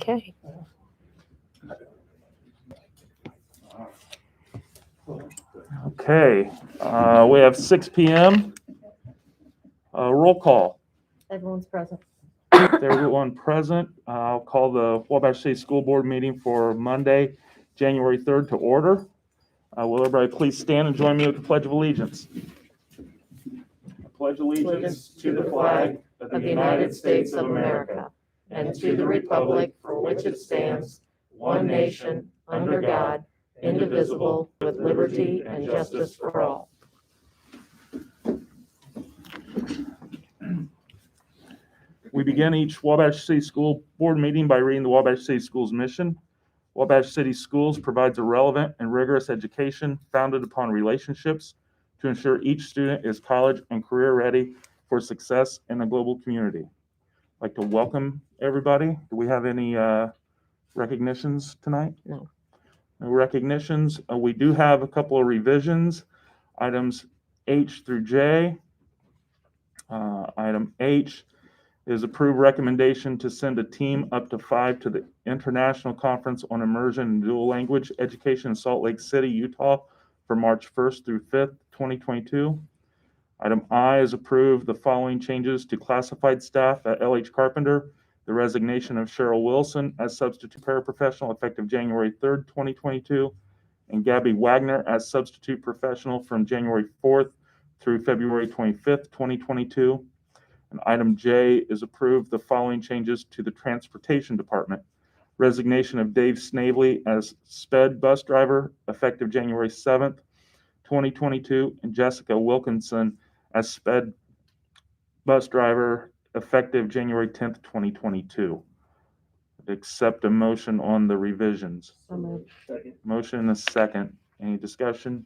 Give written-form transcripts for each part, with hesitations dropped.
Okay. Okay, we have 6 p.m. Roll call. Everyone's present. Everyone present. I'll call the Wabash City School Board meeting for Monday, January 3rd to order. Will everybody please stand and join me with the Pledge of Allegiance? I pledge allegiance to the flag of the United States of America and to the republic for which it stands, one nation, under God, indivisible, with liberty and justice for all. We begin each Wabash City School Board meeting by reading the Wabash City Schools mission. Wabash City Schools provides a relevant and rigorous education founded upon relationships to ensure each student is college and career ready for success in the global community. I'd like to welcome everybody. Do we have any recognitions tonight? No. No recognitions. We do have a couple of revisions. Items H through J. Item H is approved recommendation to send a team up to 5 to the International Conference on Immersion and Dual Language Education in Salt Lake City, Utah, from March 1st through 5th, 2022. Item I is approved the following changes to classified staff at LH Carpenter: the resignation of Cheryl Wilson as substitute paraprofessional effective January 3rd, 2022, and Gabby Wagner as substitute professional from January 4th through February 25th, 2022. And item J is approved the following changes to the Transportation Department: resignation of Dave Snavely as SPED bus driver effective January 7th, 2022, and Jessica Wilkinson as SPED bus driver effective January 10th, 2022. Accept a motion on the revisions. Motion and a second. Any discussion?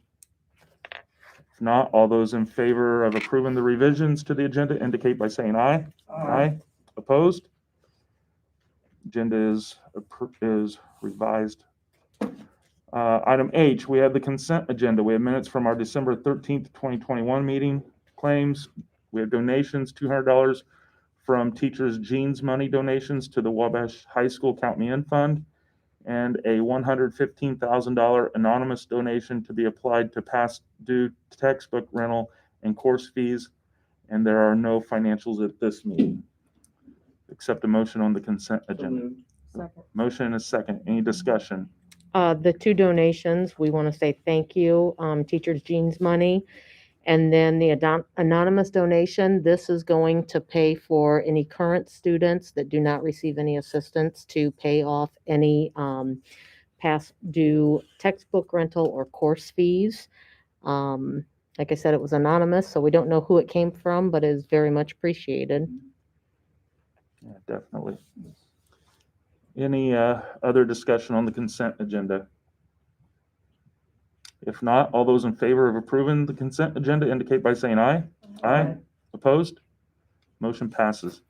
If not, all those in favor of approving the revisions to the agenda indicate by saying aye. Aye. Opposed? Agenda is revised. Item H, we have the consent agenda. We have minutes from our December 13th, 2021 meeting. Claims, we have donations, $200 from Teachers Jeans Money donations to the Wabash High School Count Me In Fund, and a $115,000 anonymous donation to be applied to past due textbook rental and course fees, and there are no financials at this meeting. Accept a motion on the consent agenda. Second. Motion and a second. Any discussion? The two donations, we want to say thank you, Teachers Jeans Money. And then the anonymous donation, this is going to pay for any current students that do not receive any assistance to pay off any past due textbook rental or course fees. Like I said, it was anonymous, so we don't know who it came from, but it is very much appreciated. Yeah, definitely. Any other discussion on the consent agenda? If not, all those in favor of approving the consent agenda indicate by saying aye. Aye. Opposed? Motion passes.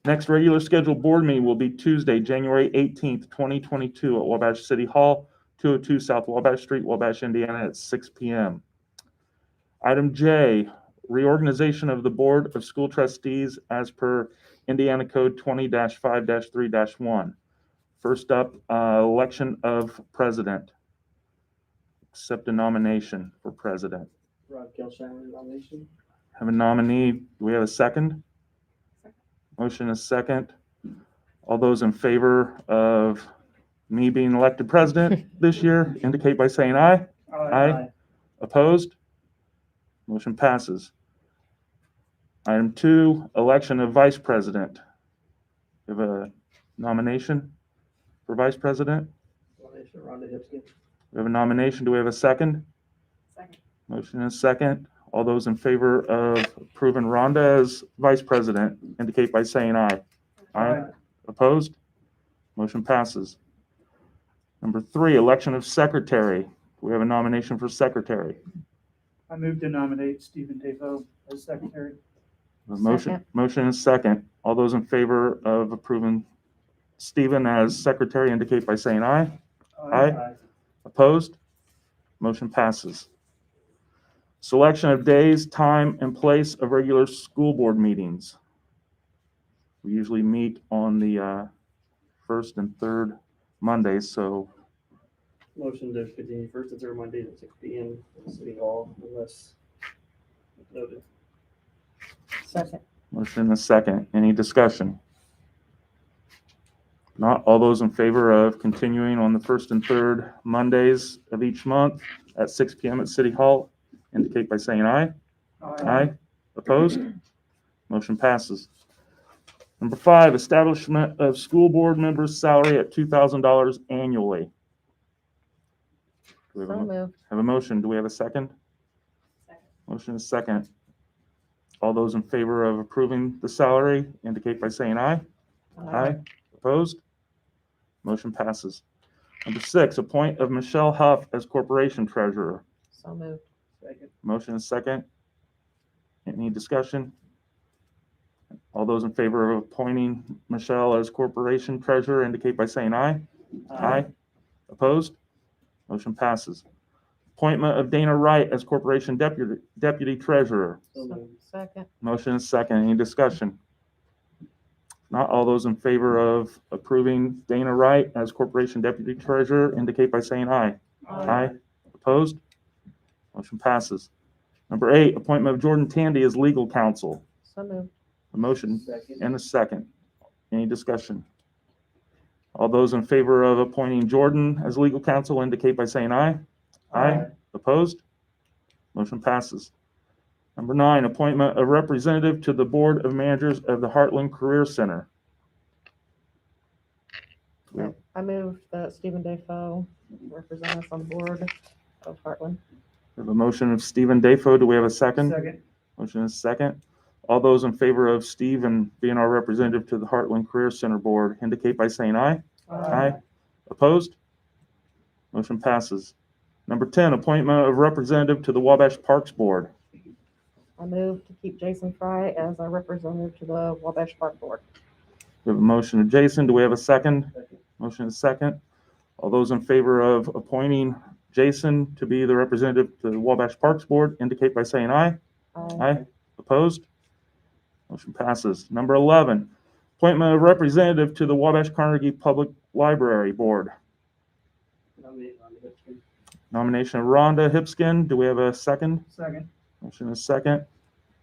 Next regular scheduled board meeting will be Tuesday, January 18th, 2022 at Wabash City Hall, 202 South Wabash Street, Wabash, Indiana at 6 p.m. Item J, reorganization of the Board of School Trustees as per Indiana Code 20-5-3-1. First up, election of president. Accept a nomination for president. Rob Gilshire nomination. Have a nominee. Do we have a second? Motion is second. All those in favor of me being elected president this year indicate by saying aye. Aye. Opposed? Motion passes. Item 2, election of vice president. You have a nomination for vice president? Nomination Rhonda Hipskin. We have a nomination. Do we have a second? Second. Motion is second. All those in favor of approving Rhonda as vice president indicate by saying aye. Aye. Opposed? Motion passes. Number 3, election of secretary. We have a nomination for secretary. I move to nominate Stephen Defoe as secretary. Motion is second. All those in favor of approving Stephen as secretary indicate by saying aye. Aye. Opposed? Motion passes. Selection of days, time, and place of regular school board meetings. We usually meet on the first and third Mondays, so Motion to continue first and third Mondays at 6 p.m. at City Hall unless noted. Second. motion and a second. Any discussion? Not all those in favor of continuing on the first and third Mondays of each month at 6 p.m. at City Hall indicate by saying aye. Aye. Opposed? Motion passes. Number 5, establishment of school board members' salary at $2,000 annually. Do we have So moved. have a motion? Do we have a second? Second. Motion is second. All those in favor of approving the salary indicate by saying aye. Aye. Opposed? Motion passes. Number 6, appoint of Michelle Huff as corporation treasurer. So moved. Second. Motion is second. Any discussion? All those in favor of appointing Michelle as corporation treasurer indicate by saying aye. Aye. Opposed? Motion passes. Appointment of Dana Wright as corporation deputy treasurer. So moved. Second. Motion is second. Any discussion? Not all those in favor of approving Dana Wright as corporation deputy treasurer indicate by saying aye. Aye. Opposed? Motion passes. Number 8, appointment of Jordan Tandy as legal counsel. So moved. A motion Second. and a second. Any discussion? All those in favor of appointing Jordan as legal counsel indicate by saying aye. Aye. Opposed? Motion passes. Number 9, appointment of representative to the Board of Managers of the Heartland Career Center. Yeah. I moved that Stephen Defoe represent us on the board of Heartland. We have a motion of Stephen Defoe. Do we have a second? Second. Motion is second. All those in favor of Stephen being our representative to the Heartland Career Center Board indicate by saying aye. Aye. Opposed? Motion passes. Number 10, appointment of representative to the Wabash Parks Board. I moved to keep Jason Fry as our representative to the Wabash Park Board. We have a motion of Jason. Do we have a second? Second. Motion is second. All those in favor of appointing Jason to be the representative to the Wabash Parks Board indicate by saying aye. Aye. Opposed? Motion passes. Number 11, appointment of representative to the Wabash Carnegie Public Library Board. Nominate Rhonda Hipskin. Nomination of Rhonda Hipskin. Do we have a second? Second. Motion is second.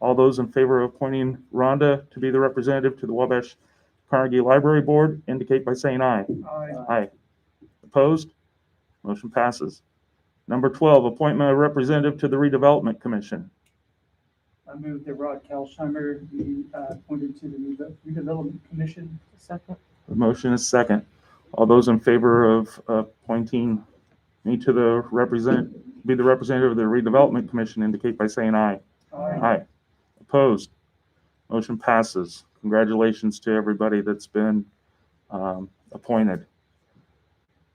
All those in favor of appointing Rhonda to be the representative to the Wabash Carnegie Library Board indicate by saying aye. Aye. Aye. Opposed? Motion passes. Number 12, appointment of representative to the Redevelopment Commission. I move that Rod Kalsheimer be appointed to the Redevelopment Commission. Second. The motion is second. All those in favor of appointing me to be the representative of the Redevelopment Commission indicate by saying aye. Aye. Opposed? Motion passes. Congratulations to everybody that's been appointed.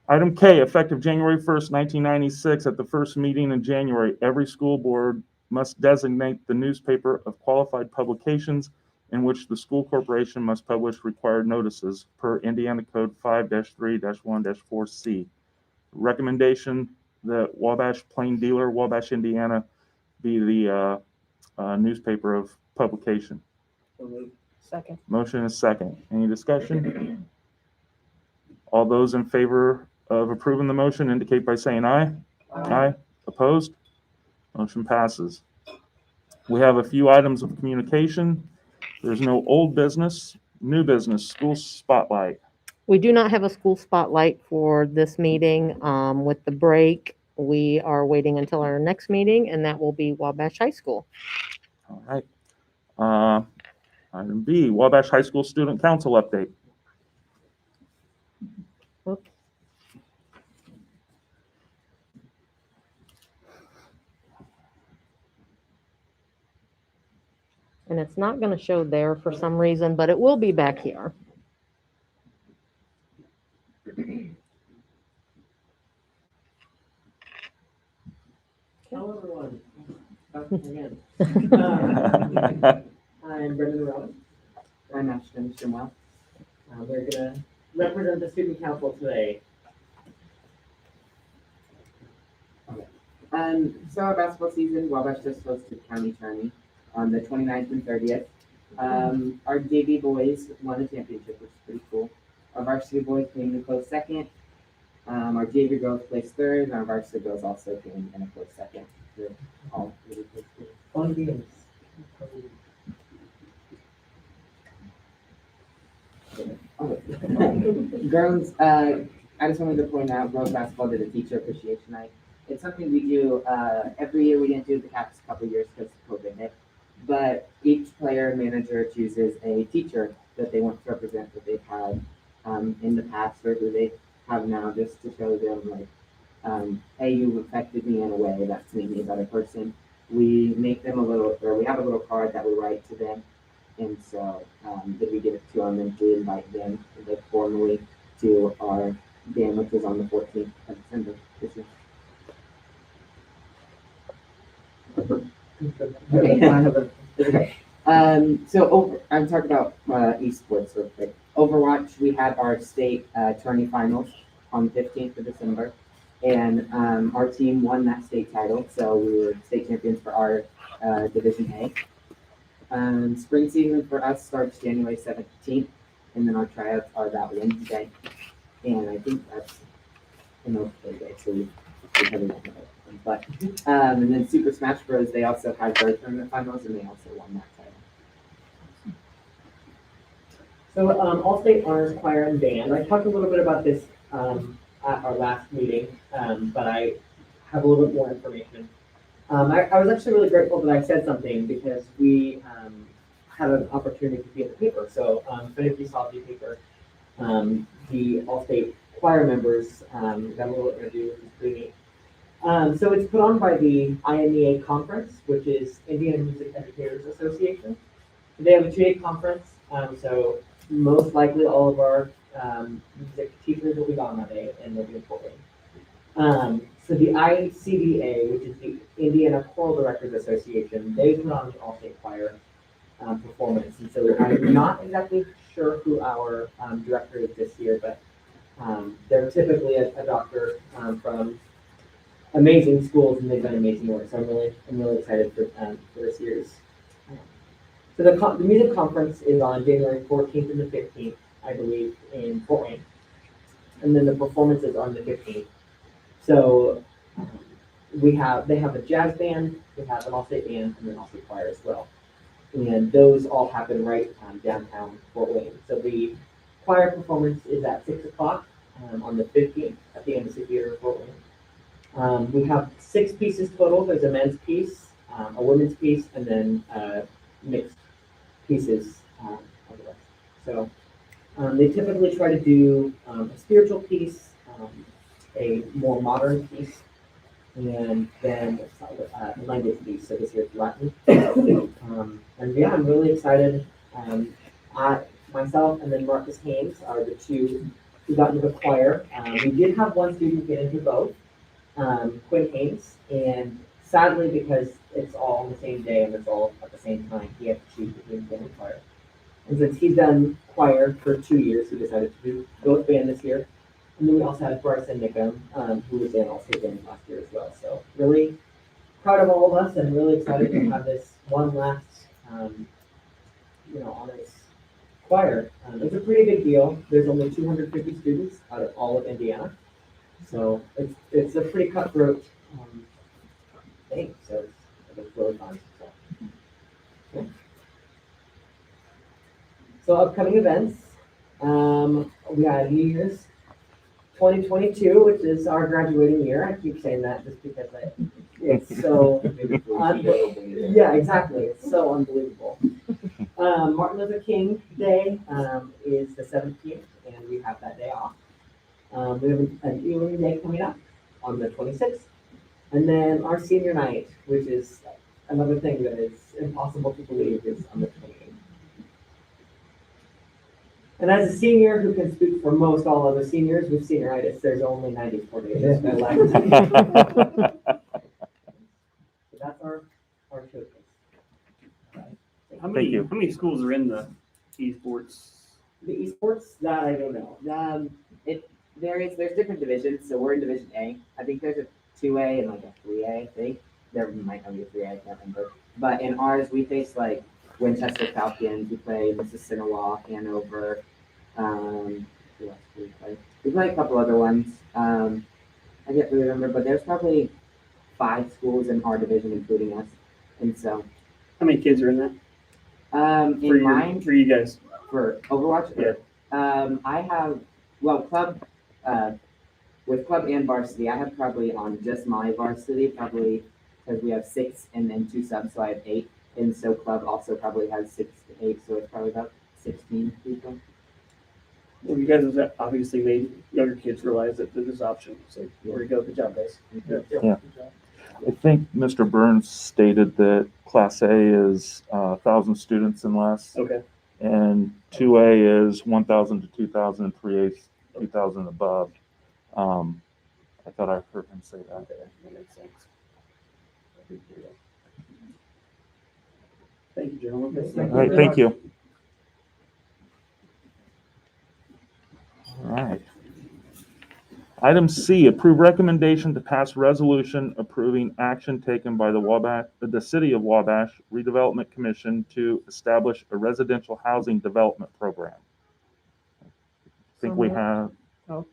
Item K, effective January 1st, 1996, at the first meeting in January, every school board must designate the newspaper of qualified publications in which the school corporation must publish required notices per Indiana Code 5-3-1-4C. Recommendation that Wabash Plain Dealer, Wabash, Indiana, be the newspaper of publication. So moved. Second. Motion is second. Any discussion? All those in favor of approving the motion indicate by saying aye. Aye. Opposed? Motion passes. We have a few items of communication. There's no old business, new business, school spotlight. We do not have a school spotlight for this meeting. With the break, we are waiting until our next meeting, and that will be Wabash High School. All right. Item B, Wabash High School Student Council update. Oops. And it's not going to show there for some reason, but it will be back here. Hello, everyone. Back again. I'm Brendan Rowan. I'm Ashton Shimwell. We're going to represent the student council today. So our basketball season, Wabash just hosted County Tourney on the 29th and 30th. Our JV boys won the championship, which is pretty cool. Our varsity boys came in a close second. Our JV girls placed third, and our varsity girls also came in a close second. They're all really close to fun games. Girls, I just wanted to point out, girls basketball did a teacher appreciation night. It's something we do every year. We didn't do it the past couple of years because COVID hit. But each player manager chooses a teacher that they want to represent that they've had in the past or who they have now, just to show them like, hey, you've affected me in a way that's made me a better person. We make them we have a little card that we write to them. And so then we give it to them and we invite them formally to our game, which is on the 14th of December this year. Okay. I'm talking about esports real quick. Overwatch, we had our state tourney finals on the 15th of December, and our team won that state title, so we were state champions for our Division A. Spring season for us starts January 17th, and then our tryouts are that Wednesday, and I think that's an okay day, so we haven't done it. But and then Super Smash Bros. They also had their tournament finals, and they also won that title. So, Allstate Honors Choir and Band, I talked a little bit about this at our last meeting, but I have a little bit more information. I was actually really grateful that I said something because we had an opportunity to be in the paper. So, if any of you saw the paper, the Allstate Choir members got a little interview, which was pretty neat. So it's put on by the IMEA conference, which is Indiana Music Educators Association. They have a 2-day conference, so most likely all of our music teachers will be gone that day, and they'll be in Fort Wayne. So the ICDA, which is the Indiana Choral Directors Association, they put on the Allstate Choir performance, and so I'm not exactly sure who our director is this year, but they're typically a doctor from amazing schools, and they've done amazing work. So I'm really excited for this year's. So the music conference is on January 14th and the 15th, I believe, in Fort Wayne, and then the performance is on the 15th. So they have a jazz band, they have an Allstate band, and then Allstate Choir as well. And those all happen right downtown Fort Wayne. So the choir performance is at 6 o'clock on the 15th at the Embassy Theater in Fort Wayne. We have 6 pieces total. There's a men's piece, a women's piece, and then mixed pieces of the rest. So they typically try to do a spiritual piece, a more modern piece, and then a language piece. So this year's Latin. And yeah, I'm really excited. Myself and then Marcus Haynes are the two who got into the choir. We did have one student get into both, Quinn Haynes, and sadly, because it's all on the same day and it's all at the same time, he had to choose between band and choir. And since he's done choir for 2 years, he decided to go with band this year. And then we also had Bryson Nickham, who was in Allstate band last year as well. So really proud of all of us and really excited to have this one last, honors choir. It's a pretty big deal. There's only 250 students out of all of Indiana. So it's a pretty cutthroat thing. So it's really fun. Yeah. So upcoming events, we got New Year's 2022, which is our graduating year. I keep saying that just because it's so yeah, exactly. It's so unbelievable. Martin Luther King Day is the 17th, and we have that day off. We have an Ealing Day coming up on the 26th, and then our senior night, which is another thing that is impossible to believe, is on the 28th. And as a senior who can speak for most all other seniors with senioritis, there's only 94 days left. So that's our showcase. How Thank you. many schools are in the esports? The esports, that I don't know. There's different divisions, so we're in Division A. I think there's a 2A and like a 3A, I think. There might not be a 3A, I can't remember. But in ours, we face like Winchester Falcons, we play Mississinawa, Hanover, who else do we play? We play a couple other ones. I can't really remember, but there's probably 5 schools in our division, including us. And so, How many kids are in that? in mine, For you guys? for Overwatch, Yeah. I have, well, club, with club and varsity, I have probably on just my varsity, probably, because we have 6 and then 2 subs, so I have 8. And so club also probably has 6 to 8, so it's probably about 16 people. Well, you guys have obviously made younger kids realize that there's this option, so there you go, good job, guys. Yeah. I think Mr. Burns stated that Class A is 1,000 students and less, Okay, and 2A is 1,000 to 2,000, and 3A is 2,000 above. I thought I heard him say that. okay, that makes sense. Thank you, gentlemen. Yes, All thank right, you. thank you. All right. Item C, approve recommendation to pass resolution approving action taken by the City of Wabash Redevelopment Commission to establish a residential housing development program. I think we have, Do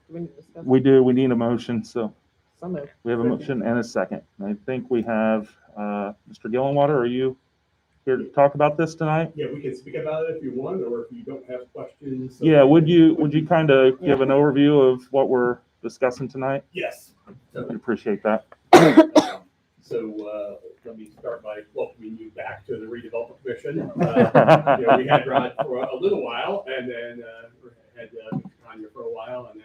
we need to discuss? we do, we need a motion, so So moved. we have a motion and a second. And I think we have, Mr. Gillenwater, are you here to talk about this tonight? Yeah, we can speak about it if you want, or if you don't have questions. Yeah, would you kind of give an overview of what we're discussing tonight? Yes. I'd appreciate that. So let me start by welcoming you back to the Redevelopment Commission. We had Rod for a little while, and then had Tanya for a while, and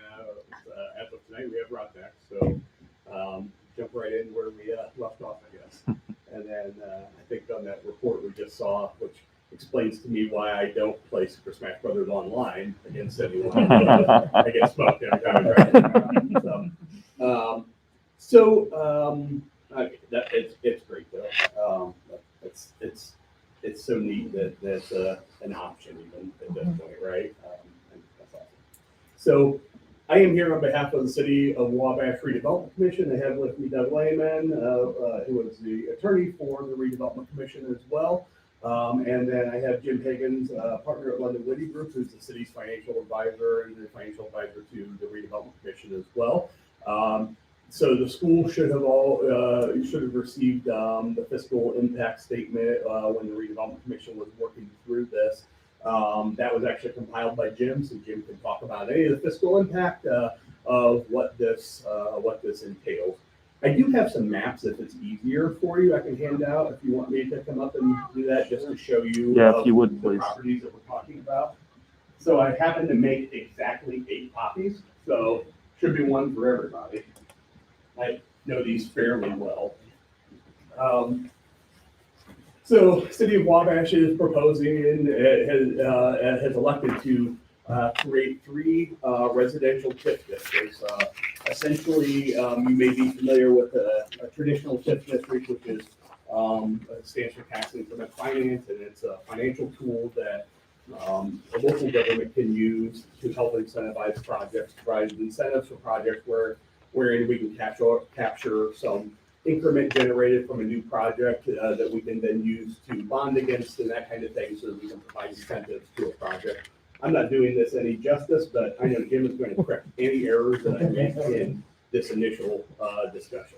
as of tonight, we have Rod back. So jump right in where we left off, I guess. And then I think on that report we just saw, which explains to me why I don't play Super Smash Brothers online against anyone. I get smoked every time I try. It's great though. It's so neat that that's an option even at this point, right? And that's awesome. So I am here on behalf of the City of Wabash Redevelopment Commission. I have with me Doug Lehman, who is the attorney for the Redevelopment Commission as well. And then I have Jim Higgins, partner at London Whitty Group, who's the city's financial advisor and the financial advisor to the Redevelopment Commission as well. So the school should have received the fiscal impact statement when the Redevelopment Commission was working through this. That was actually compiled by Jim, so Jim can talk about any of the fiscal impact of what this entails. I do have some maps if it's easier for you. I can hand out if you want me to come up and do that just to show you. Yeah, if you would, the please. properties that we're talking about. So I happen to make exactly 8 copies, so should be one for everybody. I know these fairly well. So City of Wabash is proposing and has elected to create 3 residential TIF districts. Essentially, you may be familiar with a traditional TIF district, which is stands for tax increment finance, and it's a financial tool that a local government can use to help incentivize projects, provide incentives for projects wherein we can capture some increment generated from a new project that we can then use to bond against and that kind of thing, so that we can provide incentives to a project. I'm not doing this any justice, but I know Jim is going to correct any errors that I make in this initial discussion.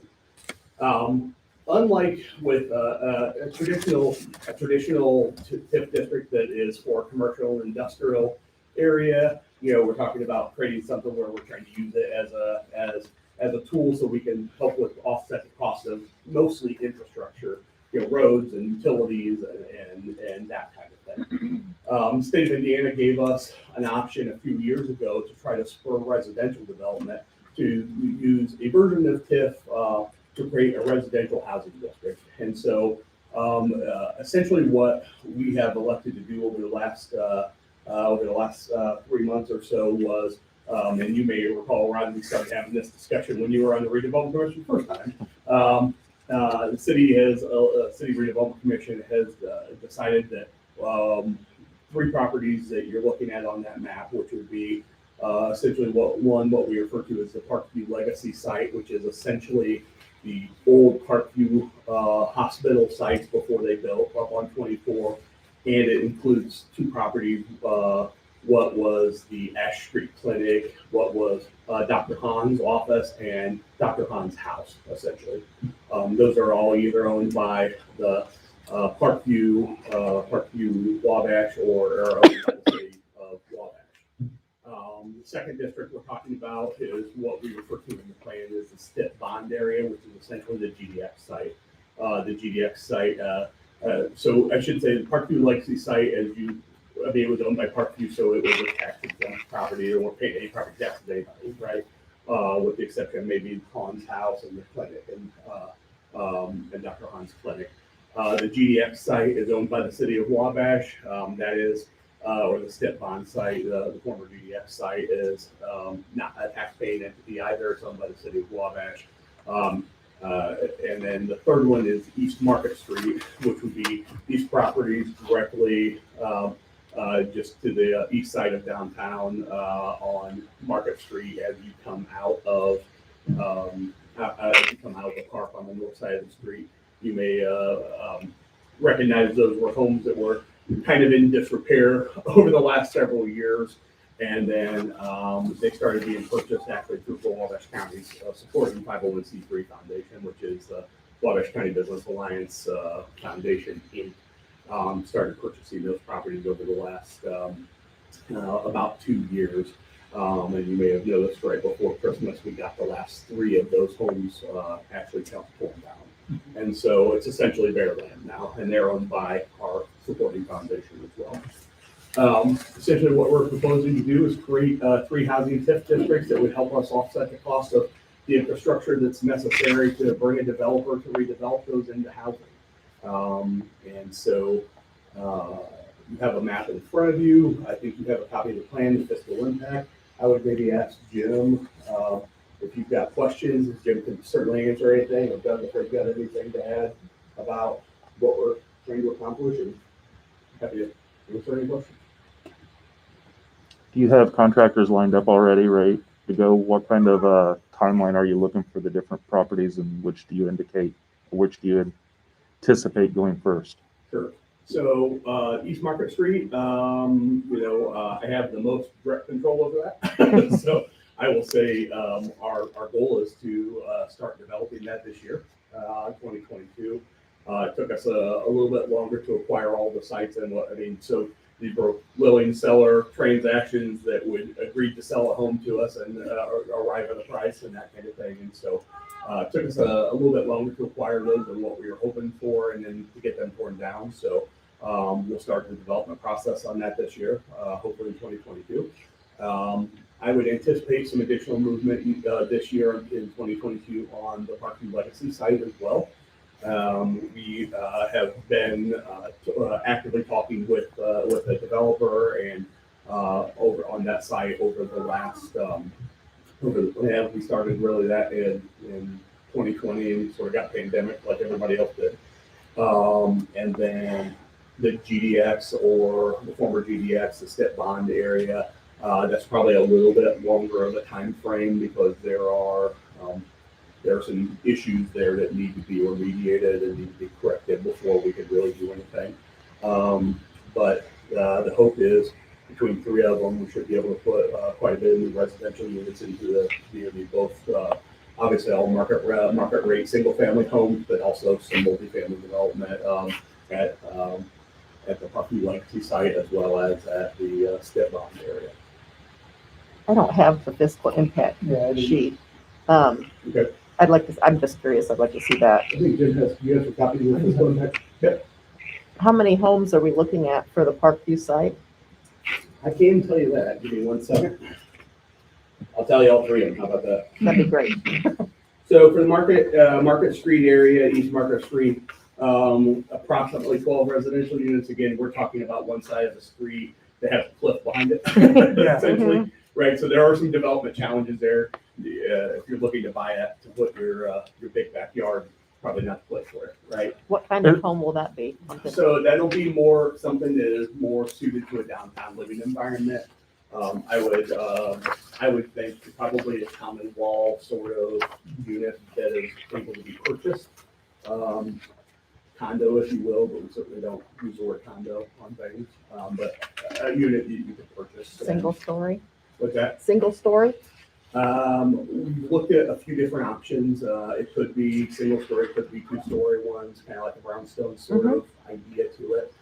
Unlike with a traditional TIF district that is for commercial and industrial area, we're talking about creating something where we're trying to use it as a tool so we can help with offset the cost of mostly infrastructure, roads and utilities and that kind of thing. The state of Indiana gave us an option a few years ago to try to spur residential development to use a version of TIF to create a residential housing district. And so essentially what we have elected to do over the last 3 months or so was, and you may recall, Ron, we started having this discussion when you were on the Redevelopment Commission the first time. The City Redevelopment Commission has decided that 3 properties that you're looking at on that map, which would be essentially what we refer to as the Parkview Legacy site, which is essentially the old Parkview hospital sites before they built up on 24, and it includes 2 properties. what was the Ash Street Clinic, what was Dr. Hahn's office, and Dr. Hahn's house, essentially. Those are all either owned by the Parkview Wabash or owned by the city of Wabash. The second district we're talking about is what we refer to in the plan as the STIP bond area, which is essentially the GDX site. The GDX site, so I should say the Parkview Legacy site, it was owned by Parkview, so it was a tax exempt property. They weren't paying any property taxes to anybody, right? With the exception of maybe Hahn's house and the clinic and Dr. Hahn's clinic. The GDX site is owned by the city of Wabash. That is, or the STIP bond site, the former GDX site is not a tax-paying entity either. It's owned by the city of Wabash. And then the third one is East Market Street, which would be these properties directly just to the east side of downtown on Market Street as you come out of the park on the north side of the street. You may recognize those were homes that were kind of in disrepair over the last several years. And then they started being purchased actually through Wabash County's supporting 501c3 foundation, which is the Wabash County Business Alliance Foundation, Inc. Started purchasing those properties over the last about 2 years. And you may have noticed right before Christmas, we got the last 3 of those homes actually torn down. And so it's essentially bare land now, and they're owned by our supporting foundation as well. Essentially what we're proposing to do is create 3 housing TIF districts that would help us offset the cost of the infrastructure that's necessary to bring a developer to redevelop those into housing. And so you have a map in front of you. I think you have a copy of the plan, the fiscal impact. I would maybe ask Jim if you've got questions. Jim can certainly answer anything. Or Doug, if you've got anything to add about what we're trying to accomplish, and happy to answer any questions. Do you have contractors lined up already, right to go? What kind of timeline are you looking for the different properties, and which do you anticipate going first? Sure. So East Market Street, I have the most direct control over that. So I will say our goal is to start developing that this year, 2022. It took us a little bit longer to acquire all the sites so these were willing seller transactions that would agree to sell a home to us and arrive at a price and that kind of thing. And so it took us a little bit longer to acquire those than what we were hoping for, and then to get them torn down. So we'll start the development process on that this year, hopefully in 2022. I would anticipate some additional movement this year in 2022 on the Parkview Legacy site as well. We have been actively talking with a developer and over on that site over the last we started really that in 2020 and sort of got pandemic like everybody else did. And then the GDX or the former GDX, the STIP bond area, that's probably a little bit longer of a time frame because there are some issues there that need to be remediated and need to be corrected before we could really do anything. But the hope is between 3 of them, we should be able to put quite a bit of new residential units into the community, both obviously all market rate single family homes, but also some multifamily development at the Parkview Legacy site as well as at the STIP bond area. I don't have the fiscal impact sheet. Okay. I'd like to, I'm just curious, I'd like to see that. I think Jim has, you have a copy of the fiscal impact? Yeah. How many homes are we looking at for the Parkview site? I can tell you that. Give me 1 second. I'll tell you all 3 of them. How about that? That'd be great. So for the Market Street area, East Market Street, approximately 12 residential units. Again, we're talking about one side of the street that has a cliff behind it, essentially. Right. So there are some development challenges there. If you're looking to buy it to put your big backyard, probably not the place for it, right? What kind of home will that be? So that'll be more something that is more suited to a downtown living environment. I would think probably a common wall sort of unit that is able to be purchased. condo, if you will, but we certainly don't use the word condo on things. But a unit you could purchase. Single story, What's that? single story? We've looked at a few different options. It could be single story, it could be two-story ones, kind of like a brownstone sort of idea to it.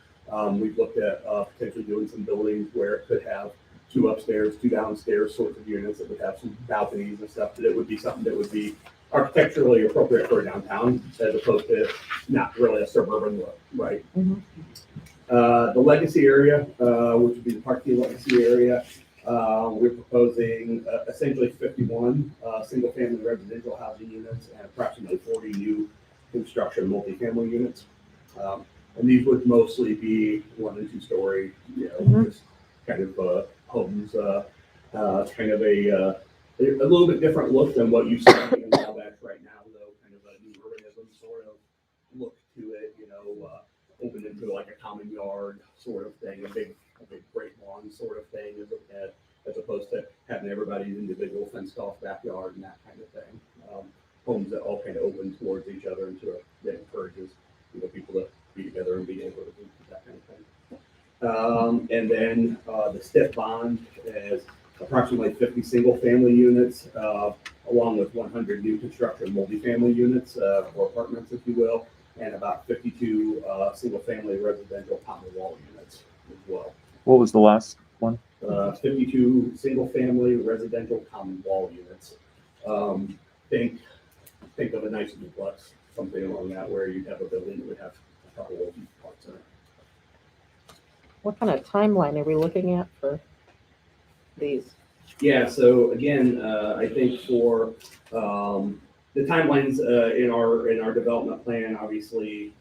We've looked at potentially doing some buildings where it could have 2 upstairs, 2 downstairs sorts of units that would have some balconies and stuff, that it would be something that would be architecturally appropriate for a downtown as opposed to not really a suburban look, right? The legacy area, which would be the Parkview legacy area, we're proposing essentially 51 single-family residential housing units and approximately 40 new construction multifamily units. And these would mostly be 1 and 2 story, just kind of homes, kind of a little bit different look than what you see in Wabash right now, though, kind of a new urbanism sort of look to it, open into like a common yard sort of thing, a big great lawn sort of thing, as opposed to having everybody's individual fenced off backyard and that kind of thing. Homes that all kind of open towards each other and that encourages people to be together and be able to do that kind of thing. And then the stiff bond is approximately 50 single-family units, along with 100 new construction multifamily units or apartments, if you will, and about 52 single-family residential common wall units as well. What was the last one? 52 single-family residential common wall units. Think of a nice duplex, something along that, where you'd have a building that would have a couple of parts in it. What kind of timeline are we looking at for these? Yeah, so again, I think for the timelines in our development plan, obviously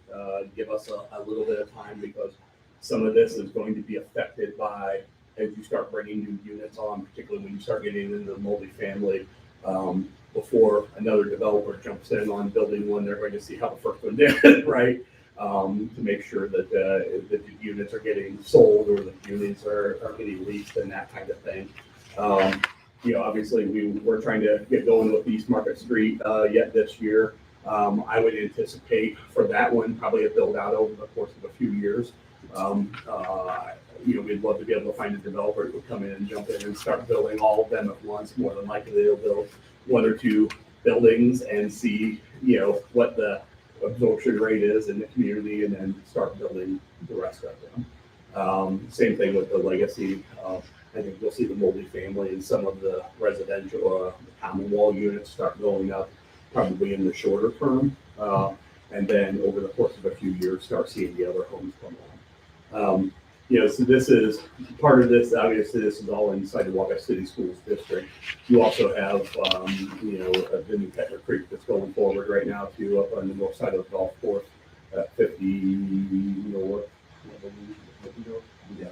give us a little bit of time, because some of this is going to be affected by, as you start bringing new units on, particularly when you start getting into the multifamily. Before another developer jumps in on building one, they're going to see how the first one did, right? To make sure that the units are getting sold or the units are getting leased and that kind of thing. Obviously we're trying to get going with East Market Street yet this year. I would anticipate for that one probably a build out over the course of a few years. We'd love to be able to find a developer who would come in and jump in and start building all of them at once. More than likely they'll build 1 or 2 buildings and see, what the absorption rate is in the community, and then start building the rest of them. Same thing with the legacy. I think you'll see the multifamily and some of the residential, the common wall units start going up probably in the shorter term. And then over the course of a few years, start seeing the other homes come on. So this is part of this. Obviously, this is all inside the Wabash City Schools District. You also have, the new Pecker Creek that's going forward right now too, up on the north side of the golf course at 50 north. Yeah.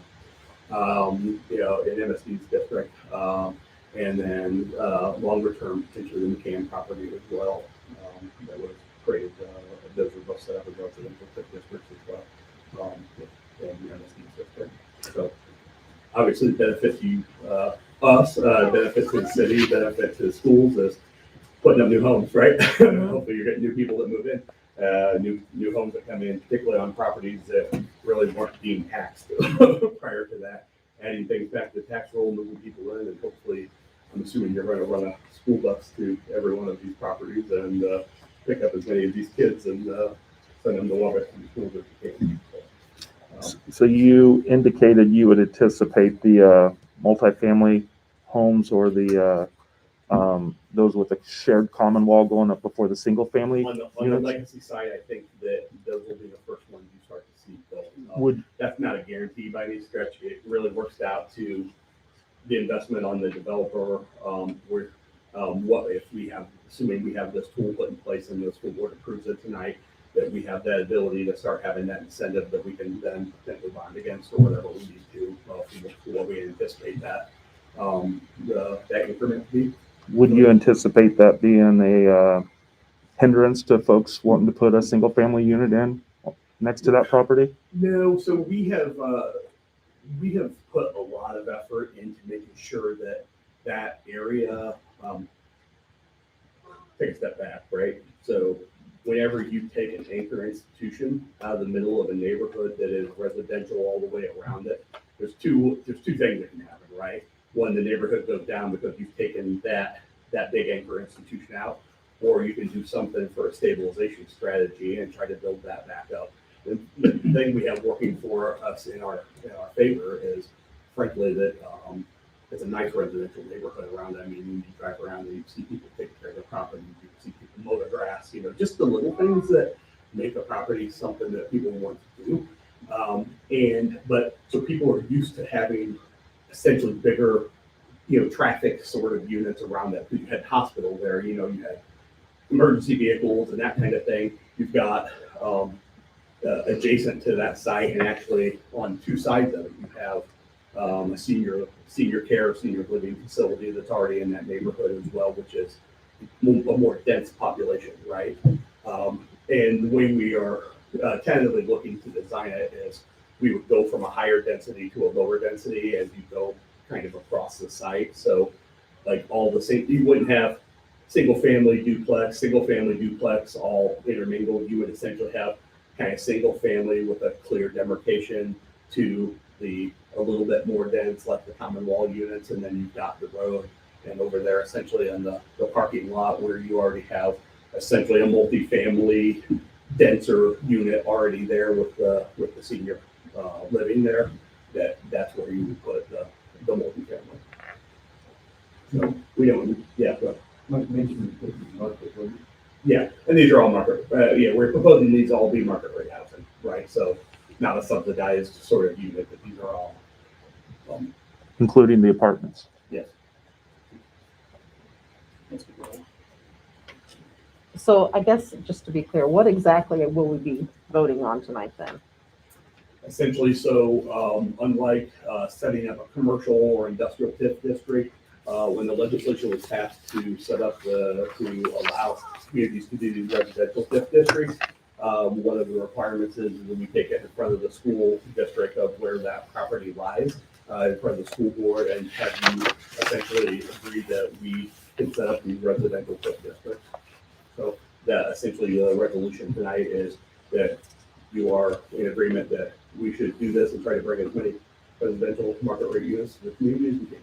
In MSD's district, and then longer term, potentially the McCann property as well. That was created. Those are both set up as residential districts as well. In MSD's district. So obviously, the benefit to us, benefit to the city, benefit to the schools is putting up new homes, right? Hopefully, you're getting new people that move in. New homes that come in, particularly on properties that really weren't being taxed prior to that. Adding things back to the tax roll, moving people in, and hopefully, I'm assuming you're going to run a school bus to every one of these properties and pick up as many of these kids and send them to Wabash schools as you can. So you indicated you would anticipate the multifamily homes or the those with a shared common wall going up before the single family On the units? legacy side, I think that those will be the first ones you start to see built. Would That's not a guarantee by any stretch. It really works out to the investment on the developer. What if we have, assuming we have this tool put in place and the school board approves it tonight, that we have that ability to start having that incentive that we can then potentially bond against or whatever we need to for what we anticipate that that increment to be. would you anticipate that being a hindrance to folks wanting to put a single family unit in next to that property? No, so we have put a lot of effort into making sure that that area take a step back, right? So whenever you take an anchor institution out of the middle of a neighborhood that is residential all the way around it, there's two things that can happen, right? One, the neighborhood goes down because you've taken that big anchor institution out, or you can do something for a stabilization strategy and try to build that back up. The thing we have working for us in our favor is, frankly, that it's a nice residential neighborhood around it. I mean, you drive around and you see people taking care of their property, you see people mow the grass, just the little things that make a property something that people want to do. So people are used to having essentially bigger, traffic sort of units around that. You had hospital there, you had emergency vehicles and that kind of thing. You've got adjacent to that site, and actually on two sides of it, you have a senior care, senior living facility that's already in that neighborhood as well, which is a more dense population, right? And the way we are tentatively looking to design it is we would go from a higher density to a lower density as you go kind of across the site. So like all the same, you wouldn't have single family duplex all intermingled. You would essentially have kind of single family with a clear demarcation to a little bit more dense, like the common wall units, and then you've got the road, and over there essentially on the parking lot where you already have essentially a multi-family denser unit already there with the senior living there. That's where you would put the multi-family. So we don't, yeah, and these are all market. We're proposing these all be market rate housing, right? So not a subsidized sort of unit, but these are all, including the apartments. yes. So I guess, just to be clear, what exactly will we be voting on tonight then? Essentially, so unlike setting up a commercial or industrial TIF district, when the legislation was passed to set up to allow communities to do these residential TIF districts, one of the requirements is that we take it in front of the school district of where that property lies, in front of the school board, and have you essentially agree that we can set up these residential TIF districts. So that essentially the resolution tonight is that you are in agreement that we should do this and try to bring as many residential market rate units to the community as we can.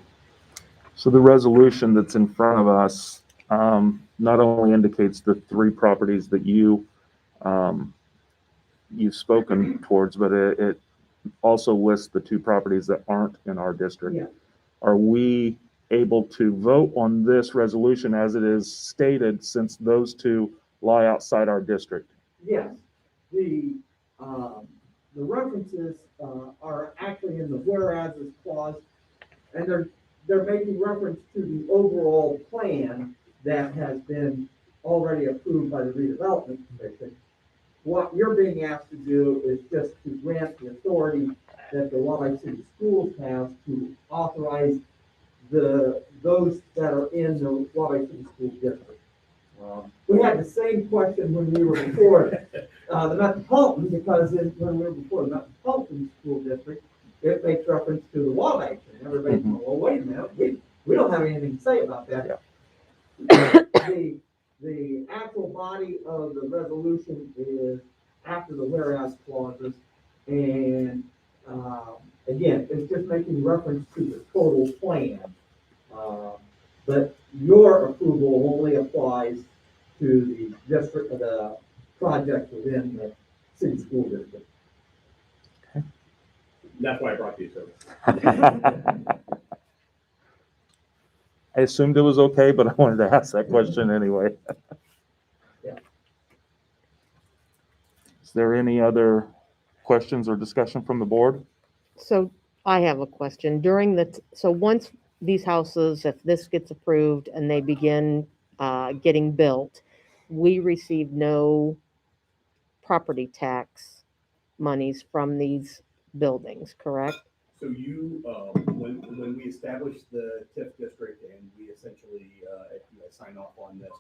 So the resolution that's in front of us not only indicates the three properties that you've spoken towards, but it also lists the two properties that aren't in our district. Yeah. Are we able to vote on this resolution as it is stated, since those two lie outside our district? Yes, the references are actually in the whereases clause, and they're making reference to the overall plan that has been already approved by the redevelopment commission. What you're being asked to do is just to grant the authority that the Wabash City Schools have to authorize those that are in the Wabash City School District. We had the same question when we were before the Metropolitan, because when we were before the Metropolitan School District, it makes reference to the Wabash, and everybody's going, well, wait a minute, we don't have anything to say about that. Yeah. The actual body of the resolution is after the whereas clauses, and again, it's just making reference to the total plan. But your approval only applies to the district of the project within the city school district. That's why I brought these over. I assumed it was okay, but I wanted to ask that question anyway. Yeah. Is there any other questions or discussion from the board? So I have a question. So once these houses, if this gets approved and they begin getting built, we receive no property tax monies from these buildings, correct? So you, when we established the TIF district and we essentially sign off on this,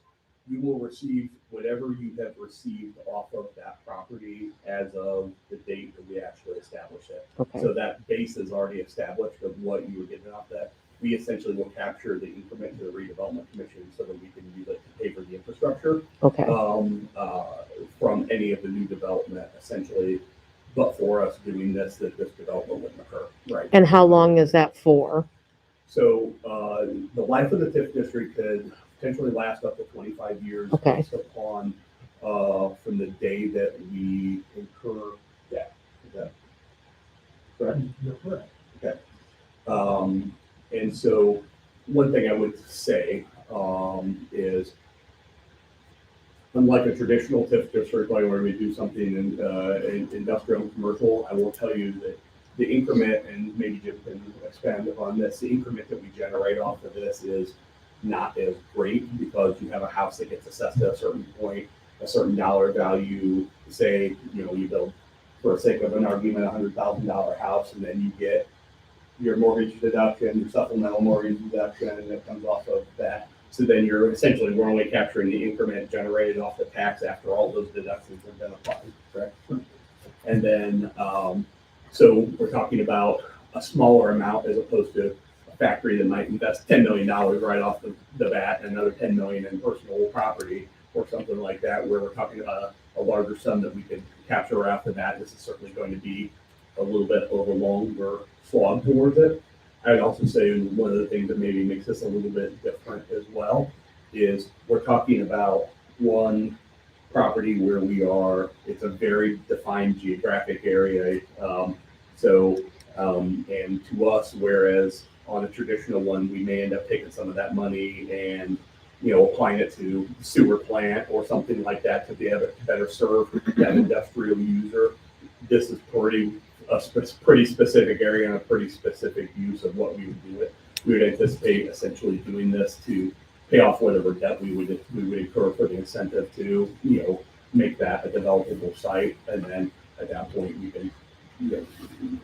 you will receive whatever you have received off of that property as of the date that we actually established it. Okay. So that base is already established of what you were getting off that. We essentially will capture the increment to the redevelopment commission so that we can use it to pay for the infrastructure. Okay. any of the new development essentially, but for us doing this, that this development wouldn't occur, right? And how long is that for? So, the life of the TIF district could potentially last up to 25 years. Okay. Based upon, from the day that we incur debt. Is that correct? You're correct. Okay. And so one thing I would say, is unlike a traditional TIF district, like where we do something in industrial and commercial, I will tell you that the increment, and maybe Jim can expand upon this, the increment that we generate off of this is not as great because you have a house that gets assessed at a certain point, a certain dollar value. Say, you build, for the sake of an argument, $100,000 house, and then you get your mortgage deduction, your supplemental mortgage deduction that comes off of that. So then we're only capturing the increment generated off the tax after all those deductions have been applied, correct? And then, so we're talking about a smaller amount as opposed to a factory that might invest $10 million right off the bat and another $10 million in personal property or something like that, where we're talking about a larger sum that we could capture right off the bat. This is certainly going to be a little bit of a longer slog towards it. I would also say one of the things that maybe makes this a little bit different as well is we're talking about one property where it's a very defined geographic area. And to us, whereas on a traditional one, we may end up taking some of that money and, applying it to sewer plant or something like that to be able to better serve that industrial user. This is a pretty specific area and a pretty specific use of what we would do it. We would anticipate essentially doing this to pay off whatever debt we would incur for the incentive to, make that a developable site. And then at that point, we can,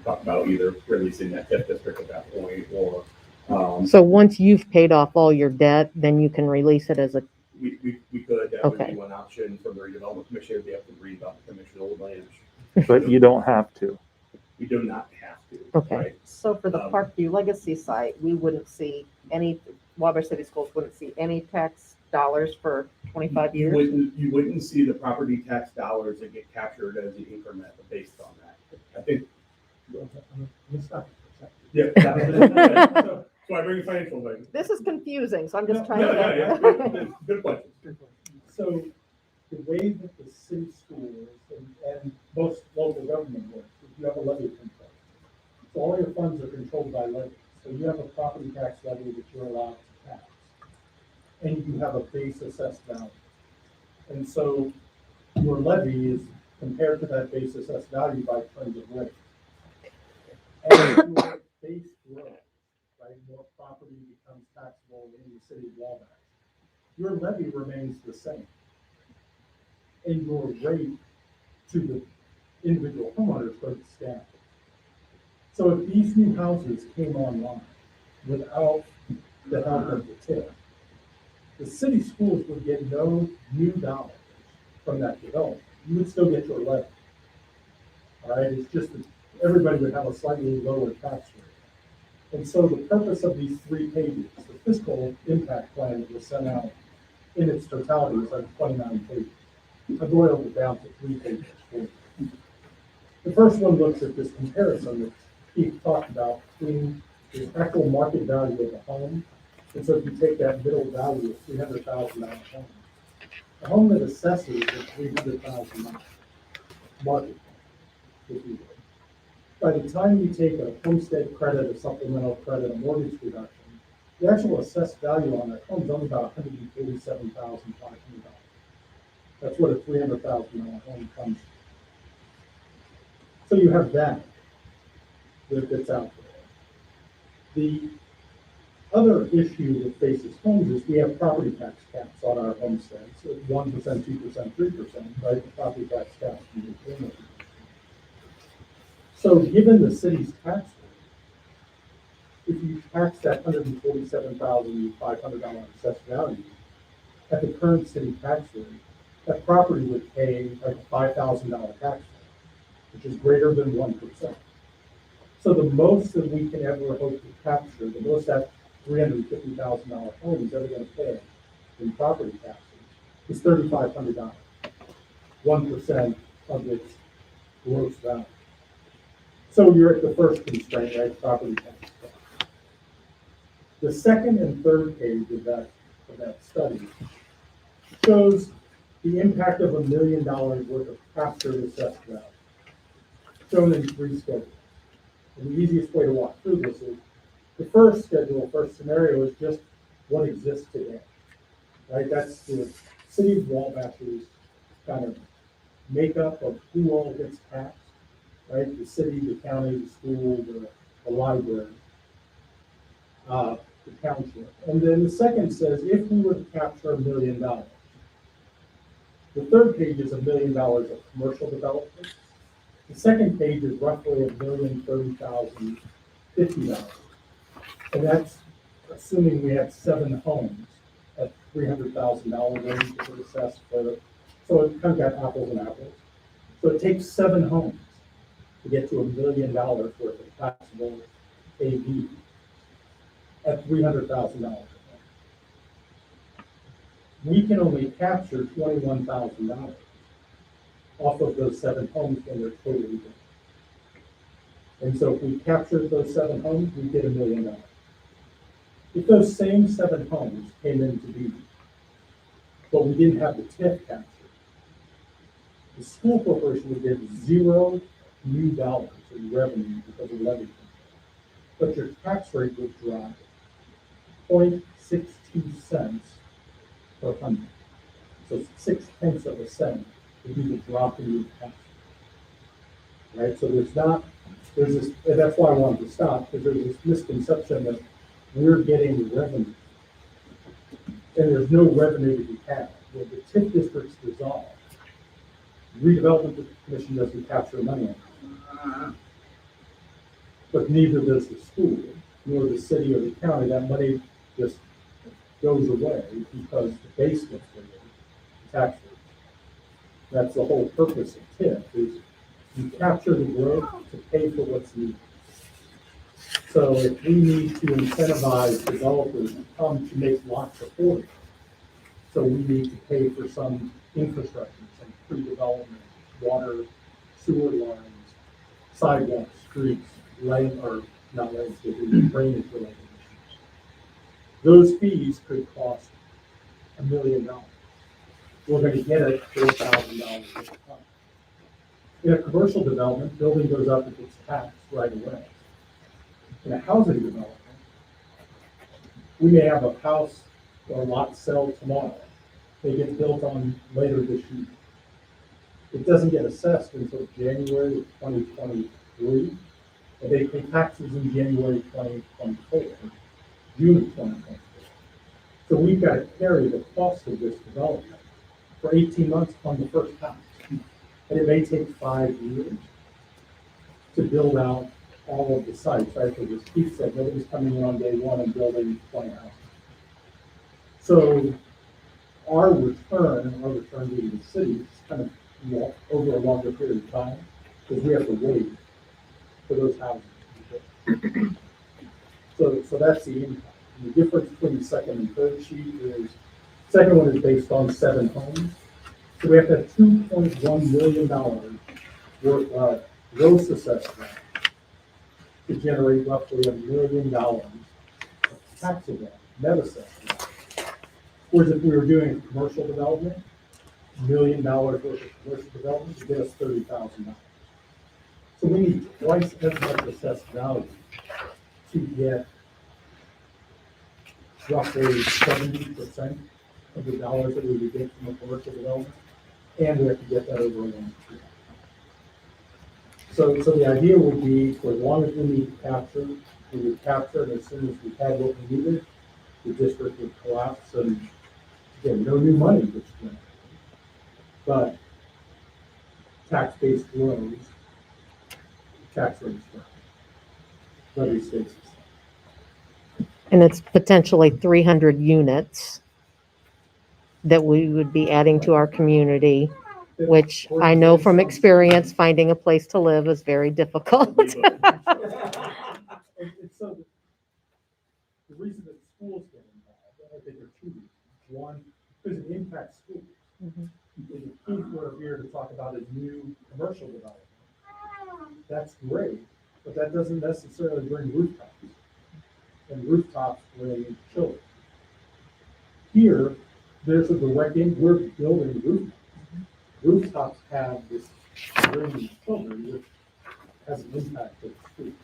talk about either releasing that TIF district at that point or. So once you've paid off all your debt, then you can release it as a, We could, that would Okay. be one option from the redevelopment commission. It'd be up to the redevelopment commission old language. But you don't have to. We do not have to. Okay. Right? So for the Um, Parkview Legacy site, we wouldn't see any, Wabash City Schools wouldn't see any tax dollars for 25 You years? you wouldn't see the property tax dollars that get captured as the increment based on that. I think, yeah. So I bring a financial advisor. This is confusing, so I'm just No, trying Yeah. to. Good question. So the way that the city schools and most local government works, is you have a levy control. So all your funds are controlled by levy. So you have a property tax levy that you're allowed to tax. And you have a base assessed value. And so your levy is compared to that base assessed value by terms of rate. As your base grows, right, more property becomes taxable in the city of Wabash. Your levy remains the same. And your rate to the individual homeowners goes down. So if these new houses came online without the help of the TIF, the city schools would get no new dollars from that development. You would still get your levy. All right, it's just that everybody would have a slightly lower tax rate. And so the purpose of these 3 pages, the fiscal impact plan that was sent out in its totality was like 29 pages. I boiled it down to 3 pages for you. The first one looks at this comparison that Keith talked about between the actual market value of the home. And so if you take that middle value of $300,000 home, a home that assesses at $300,000 market, if you will. By the time you take a homestead credit, a supplemental credit, a mortgage reduction, the actual assessed value on that home is only about $147,500. That's what a $300,000 home comes to. So you have that's out there. The other issue that faces homes is we have property tax caps on our homesteads, 1%, 2%, 3%, right? The property tax caps. So given the city's tax rate, if you tax that $147,500 assessed value at the current city tax rate, that property would pay like a $5,000 tax rate, which is greater than 1%. So the most that we can ever hope to capture, the most that $350,000 home is ever going to pay in property taxes is $3,500. 1% of its gross value. So you're at the first constraint, right, property tax. The second and third page of that study shows the impact of $1 million worth of captured assessed value, shown in 3 schedules. And the easiest way to walk through this is the first schedule, first scenario is just what exists today, right? That's the city of Wabash's kind of makeup of who all gets taxed, right? The city, the county, the school, the library, the township. And then the second says, if we were to capture $1 million, the third page is $1 million of commercial development. The second page is roughly $1,030,050. And that's assuming we have 7 homes at $300,000 range that were assessed for, so it kind of got apples and apples. So it takes 7 homes to get to $1 million worth of taxable AV at $300,000. We can only capture $21,000 off of those 7 homes when they're totally built. And so if we captured those 7 homes, we get $1 million. If those same 7 homes came into being, but we didn't have the TIF captured, the school corporation would get $0 new dollars in revenue because of levy control. But your tax rate would drop 0.62 cents per hundred. So 0.6 of a cent would be the drop in your tax rate. Right? So there's this, and that's why I wanted to stop, because there's this misconception that we're getting revenue. And there's no revenue to be had. When the TIF district's dissolved, Redevelopment Commission doesn't capture money on it. But neither does the school, nor the city or the county. That money just goes away because the base gets raised, the tax rate. That's the whole purpose of TIF, is you capture the growth to pay for what's needed. So if we need to incentivize developers to come to make lots affordable, so we need to pay for some infrastructure, some pre-development, water, sewer lines, sidewalks, streets, not landscaping, drainage related issues. Those fees could cost $1 million. We're going to get it $4,000 at a time. In a commercial development, building goes up if it's taxed right away. In a housing development, we may have a house or a lot sell tomorrow. They get built on later this year. It doesn't get assessed until January of 2023, and they pay taxes in January 2024, June of 2024. So we've got to carry the cost of this development for 18 months on the first house. And it may take 5 years to build out all of the sites, right? Because as Keith said, nobody's coming in on day one and building 20 houses. So our return to the city is kind of over a longer period of time, because we have to wait for those houses to be built. So that's the impact. And the difference between the second and third sheet is, second one is based on 7 homes. So we have to have $2.1 million worth of gross assessed value to generate roughly $1 million of taxable net assessed value. Whereas if we were doing commercial development, $1 million worth of commercial development to get us $30,000. So we need twice as much assessed value to get roughly 70% of the dollars that we would get from a commercial development, and we have to get that over a long period. So the idea would be, for as long as we need to capture, we would capture, and as soon as we had what we needed, the district would collapse, and again, no new money gets generated. But tax base grows, tax rates grow. Levy stays the same. And it's potentially 300 units that we would be adding to our community, which I know from experience, finding a place to live is very difficult. And so the reason that schools get involved, I think, are 2 reasons. One, because it impacts schools. Mhm. The key we're here to talk about is new commercial development. That's great, but that doesn't necessarily bring rooftops. And rooftops bring children. Here, there's a direct in, we're building rooftops. Rooftops have this bringing children, which has an impact to the street.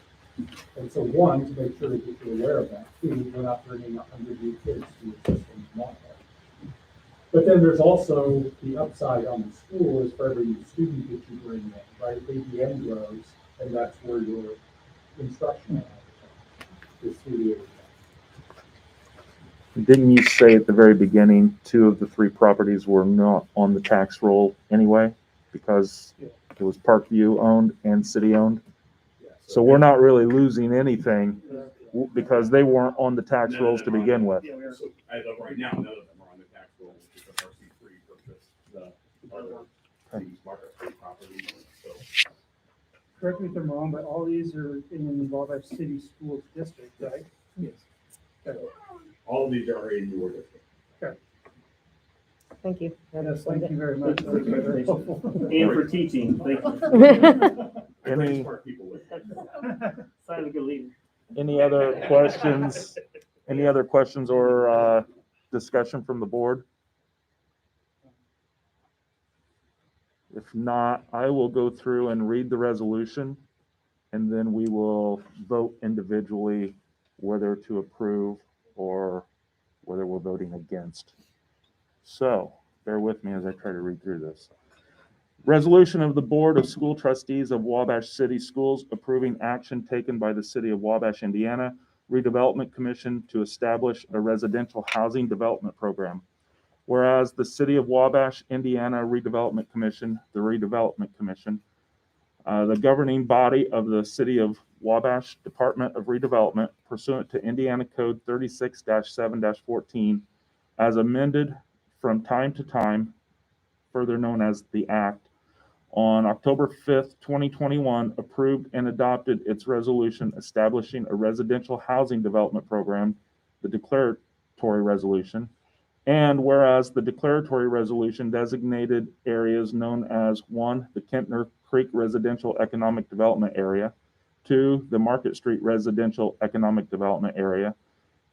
And so one, to make sure that you're aware of that, two, we're not bringing 100 new kids to the system tomorrow. But then there's also the upside on the school is for every new student that you bring in, right? ADN grows, and that's where your instructional is through the ADN. Didn't you say at the very beginning, 2 of the 3 properties were not on the tax roll anyway? Because it was Parkview owned and city owned? Yeah, So we're not really losing anything because they weren't on the tax none of rolls them to are on begin the- with. Yeah, so as of right now, none of them are on the tax roll because RC3 purchased the other these Market Street properties. So Correct me if I'm wrong, but all these are in the Wabash City Schools District, right? yes, all of these are in your district. Thank you. Yes, thank you very much. That was very helpful. And for teaching, thank you. I bring Any- smart people with me. Sign of a good leader. Any other questions? Any other questions or discussion from the board? If not, I will go through and read the resolution, and then we will vote individually whether to approve or whether we're voting against. So, bear with me as I try to read through this. Resolution of the Board of School Trustees of Wabash City Schools approving action taken by the City of Wabash, Indiana Redevelopment Commission to establish a residential housing development program. Whereas the City of Wabash, Indiana Redevelopment Commission, the Redevelopment Commission, the governing body of the City of Wabash Department of Redevelopment pursuant to Indiana Code 36-7-14 as amended from time to time, further known as the Act, on October 5th, 2021, approved and adopted its resolution establishing a residential housing development program, the declaratory resolution. And whereas the declaratory resolution designated areas known as 1, the Kentner Creek Residential Economic Development Area, 2, the Market Street Residential Economic Development Area,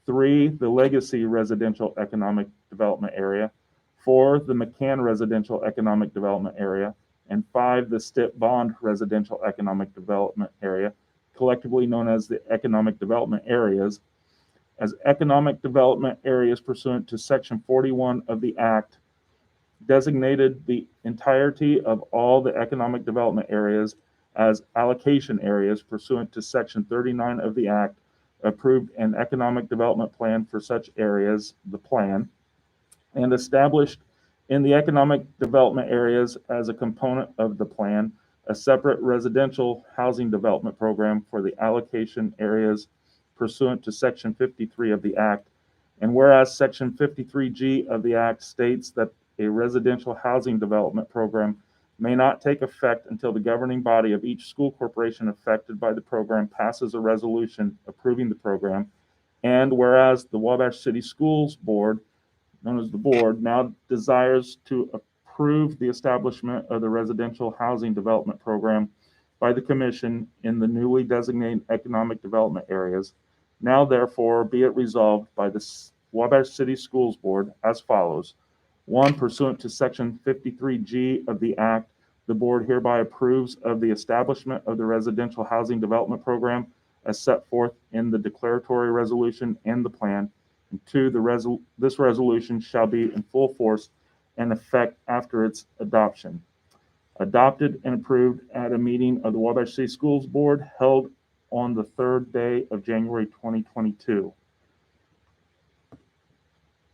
3, the Legacy Residential Economic Development Area, 4, the McCann Residential Economic Development Area, and 5, the Stitt Bond Residential Economic Development Area, collectively known as the Economic Development Areas, as economic development areas pursuant to Section 41 of the Act, designated the entirety of all the economic development areas as allocation areas pursuant to Section 39 of the Act, approved an economic development plan for such areas, the plan, and established in the economic development areas as a component of the plan, a separate residential housing development program for the allocation areas pursuant to Section 53 of the Act. And whereas Section 53G of the Act states that a residential housing development program may not take effect until the governing body of each school corporation affected by the program passes a resolution approving the program. And whereas the Wabash City Schools Board, known as the board, now desires to approve the establishment of the residential housing development program by the commission in the newly designated economic development areas. Now therefore be it resolved by the Wabash City Schools Board as follows. 1, pursuant to Section 53G of the Act, the board hereby approves of the establishment of the residential housing development program as set forth in the declaratory resolution and the plan. And 2, this resolution shall be in full force and effect after its adoption. Adopted and approved at a meeting of the Wabash City Schools Board held on the 3rd day of January 2022.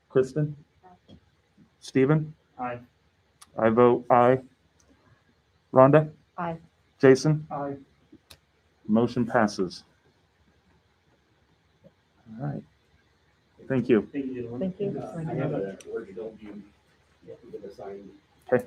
Kristen? Stephen? Aye. I vote aye. Rhonda? Aye. Jason? Aye. Motion passes. All right. Thank you. Thank you, gentlemen. Thank you. I have a original you can assign. Okay.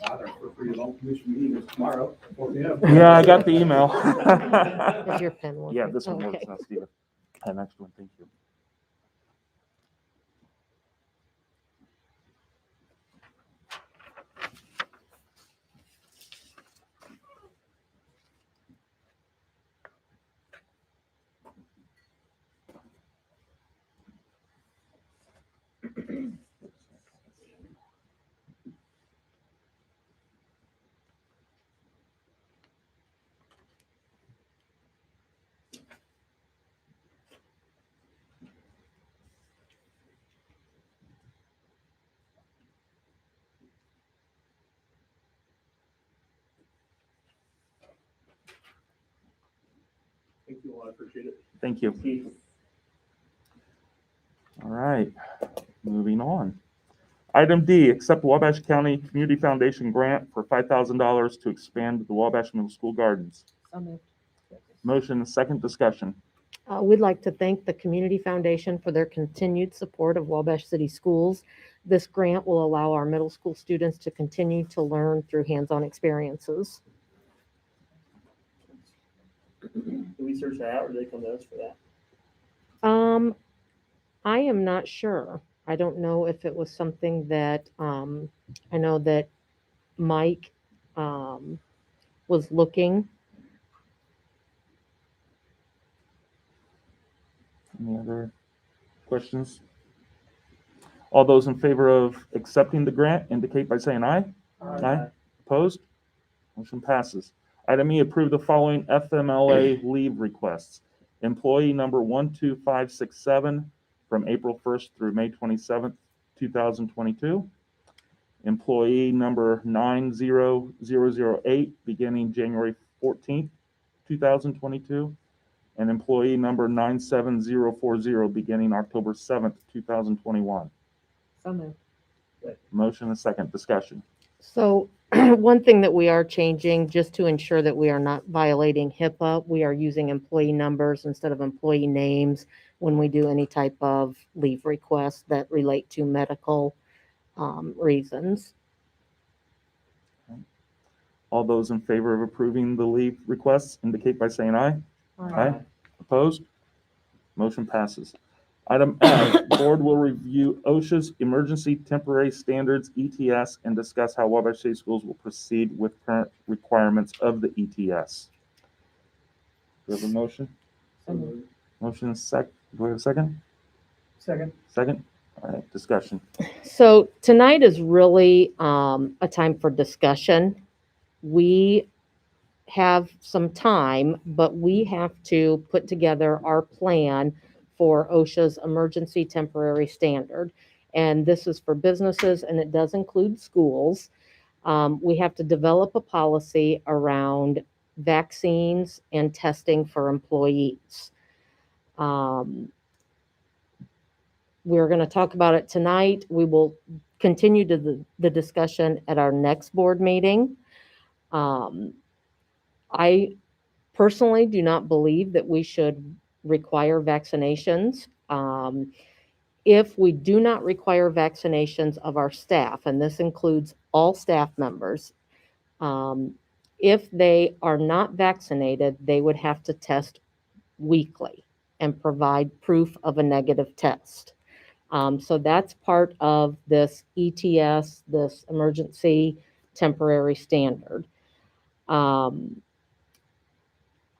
Not our first for your long commission meeting is tomorrow, 4 p.m. Yeah, I got the email. Is your pen working? Yeah, this one works Okay. now, Steven. An extra one, thank you. Thank you all, I appreciate it. Thank you. All right, moving on. Item D, accept Wabash County Community Foundation grant for $5,000 to expand the Wabash Middle School gardens. So moved. Motion and second discussion. We'd like to thank the Community Foundation for their continued support of Wabash City Schools. This grant will allow our middle school students to continue to learn through hands-on experiences. Do we search that out or do they come to us for that? I am not sure. I don't know if it was something that, I know that Mike, was looking. Any other questions? All those in favor of accepting the grant indicate by saying aye. Aye. Opposed? Motion passes. Item E, approve the following FMLA leave requests. Employee number 12567 from April 1st through May 27th, 2022. Employee number 90008 beginning January 14th, 2022. And employee number 97040 beginning October 7th, 2021. So moved. Motion and second discussion. So one thing that we are changing, just to ensure that we are not violating HIPAA, we are using employee numbers instead of employee names when we do any type of leave requests that relate to medical reasons. All those in favor of approving the leave requests indicate by saying aye. Aye. Opposed? Motion passes. Item F, board will review OSHA's Emergency Temporary Standards, ETS, and discuss how Wabash City Schools will proceed with current requirements of the ETS. Do we have a motion? So moved. Motion do we have a second? Second. Second? All right, discussion. So tonight is really a time for discussion. We have some time, but we have to put together our plan for OSHA's emergency temporary standard. And this is for businesses and it does include schools. We have to develop a policy around vaccines and testing for employees. We're going to talk about it tonight. We will continue to the discussion at our next board meeting. I personally do not believe that we should require vaccinations. If we do not require vaccinations of our staff, and this includes all staff members, if they are not vaccinated, they would have to test weekly and provide proof of a negative test. So that's part of this ETS, this emergency temporary standard.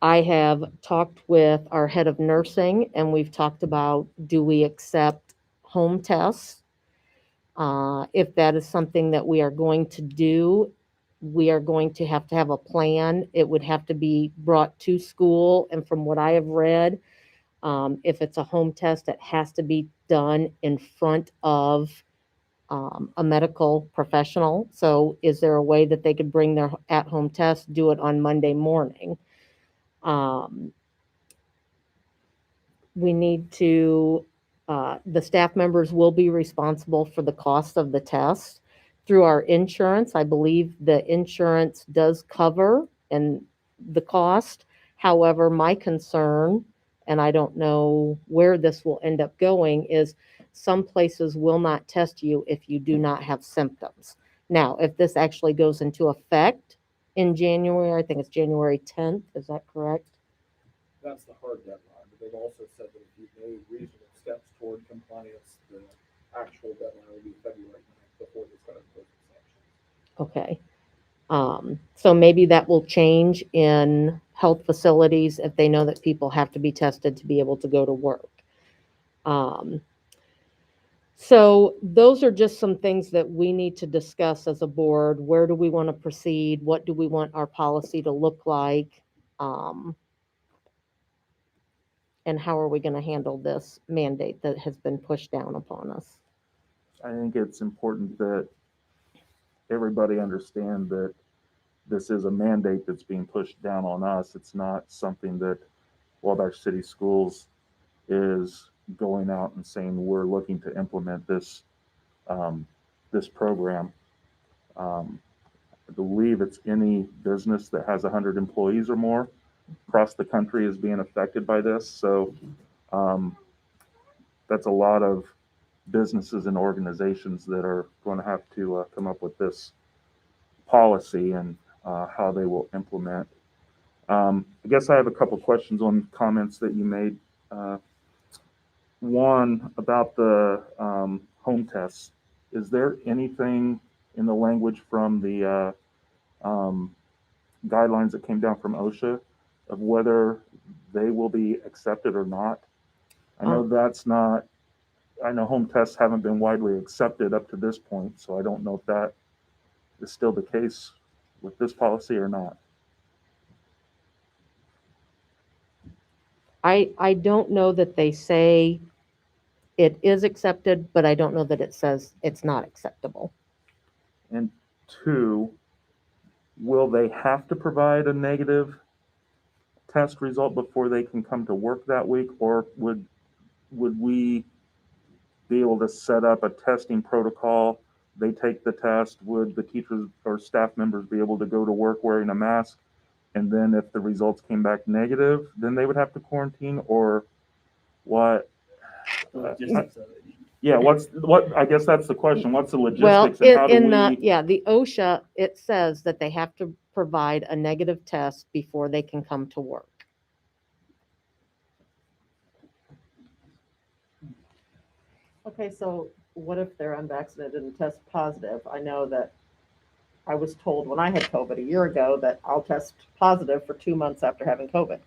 I have talked with our head of nursing and we've talked about, do we accept home tests? If that is something that we are going to do, we are going to have a plan. It would have to be brought to school. And from what I have read, if it's a home test, it has to be done in front of a medical professional. So is there a way that they could bring their at-home test, do it on Monday morning? We need to, the staff members will be responsible for the cost of the test through our insurance. I believe the insurance does cover and the cost. However, my concern, and I don't know where this will end up going, is some places will not test you if you do not have symptoms. Now, if this actually goes into effect in January, I think it's January 10th, is that correct? That's the hard deadline, but they've also said that if you've made reasonable steps toward compliance, the actual deadline will be February 9th before they start imposing sanctions. Okay. So maybe that will change in health facilities if they know that people have to be tested to be able to go to work. So those are just some things that we need to discuss as a board. Where do we want to proceed? What do we want our policy to look like? And how are we going to handle this mandate that has been pushed down upon us? I think it's important that everybody understand that this is a mandate that's being pushed down on us. It's not something that Wabash City Schools is going out and saying we're looking to implement this this program. I believe it's any business that has 100 employees or more across the country is being affected by this. So that's a lot of businesses and organizations that are going to have to come up with this policy and how they will implement. I guess I have a couple questions on comments that you made. One about the home tests. Is there anything in the language from the guidelines that came down from OSHA of whether they will be accepted or not? I know that's not, I know home tests haven't been widely accepted up to this point, so I don't know if that is still the case with this policy or not. I don't know that they say it is accepted, but I don't know that it says it's not acceptable. And two, will they have to provide a negative test result before they can come to work that week, or would we be able to set up a testing protocol? They take the test. Would the teachers or staff members be able to go to work wearing a mask? And then if the results came back negative, then they would have to quarantine, or what? Yeah, what? I guess that's the question. What's the logistics, and how do we? The OSHA, it says that they have to provide a negative test before they can come to work. Okay, so what if they're unvaccinated and test positive? I know that I was told when I had COVID a year ago that I'll test positive for 2 months after having COVID.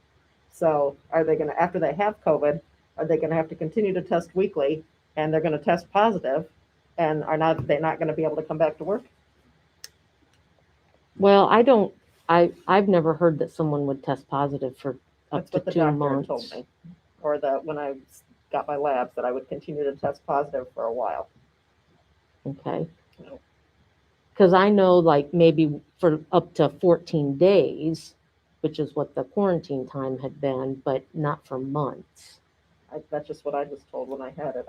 So are they going to, after they have COVID, are they going to have to continue to test weekly and they're going to test positive and they're not going to be able to come back to work? Well, I've never heard that someone would test positive for up That's what to the 2 doctor months. told me. Or when I got my labs, that I would continue to test positive for a while. Okay. No. Because I know like maybe for up to 14 days, which is what the quarantine time had been, but not for months. That's just what I was told when I had it.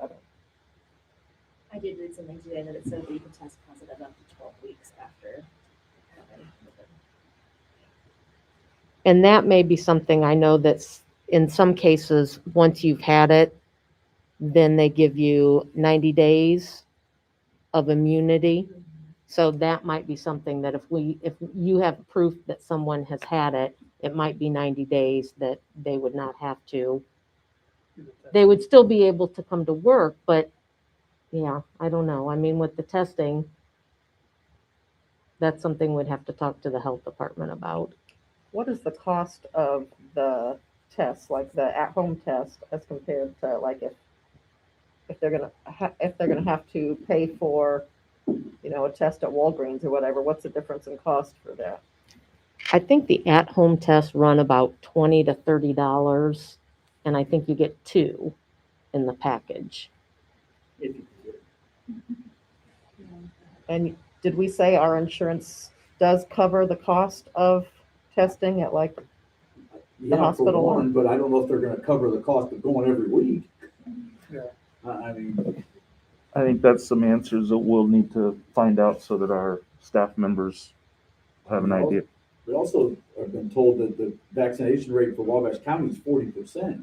I did read something today that it said that you can test positive up to 12 weeks after having COVID. And that may be something I know that's in some cases, once you've had it, then they give you 90 days of immunity. So that might be something that if you have proof that someone has had it, it might be 90 days that they would not have to. They would still be able to come to work, but yeah, I don't know. I mean, with the testing, that's something we'd have to talk to the health department about. What is the cost of the test, like the at-home test, as compared to like if they're gonna have to pay for, a test at Walgreens or whatever? What's the difference in cost for that? I think the at-home tests run about $20 to $30, and I think you get 2 in the package. If you can get it. And did we say our insurance does cover the cost of testing at like Yeah, hospital for or- one, but I don't know if they're gonna cover the cost of going every week. Yeah. I mean, I think that's some answers that we'll need to find out so that our staff members have an idea. we also have been told that the vaccination rate for Wabash County is 40%.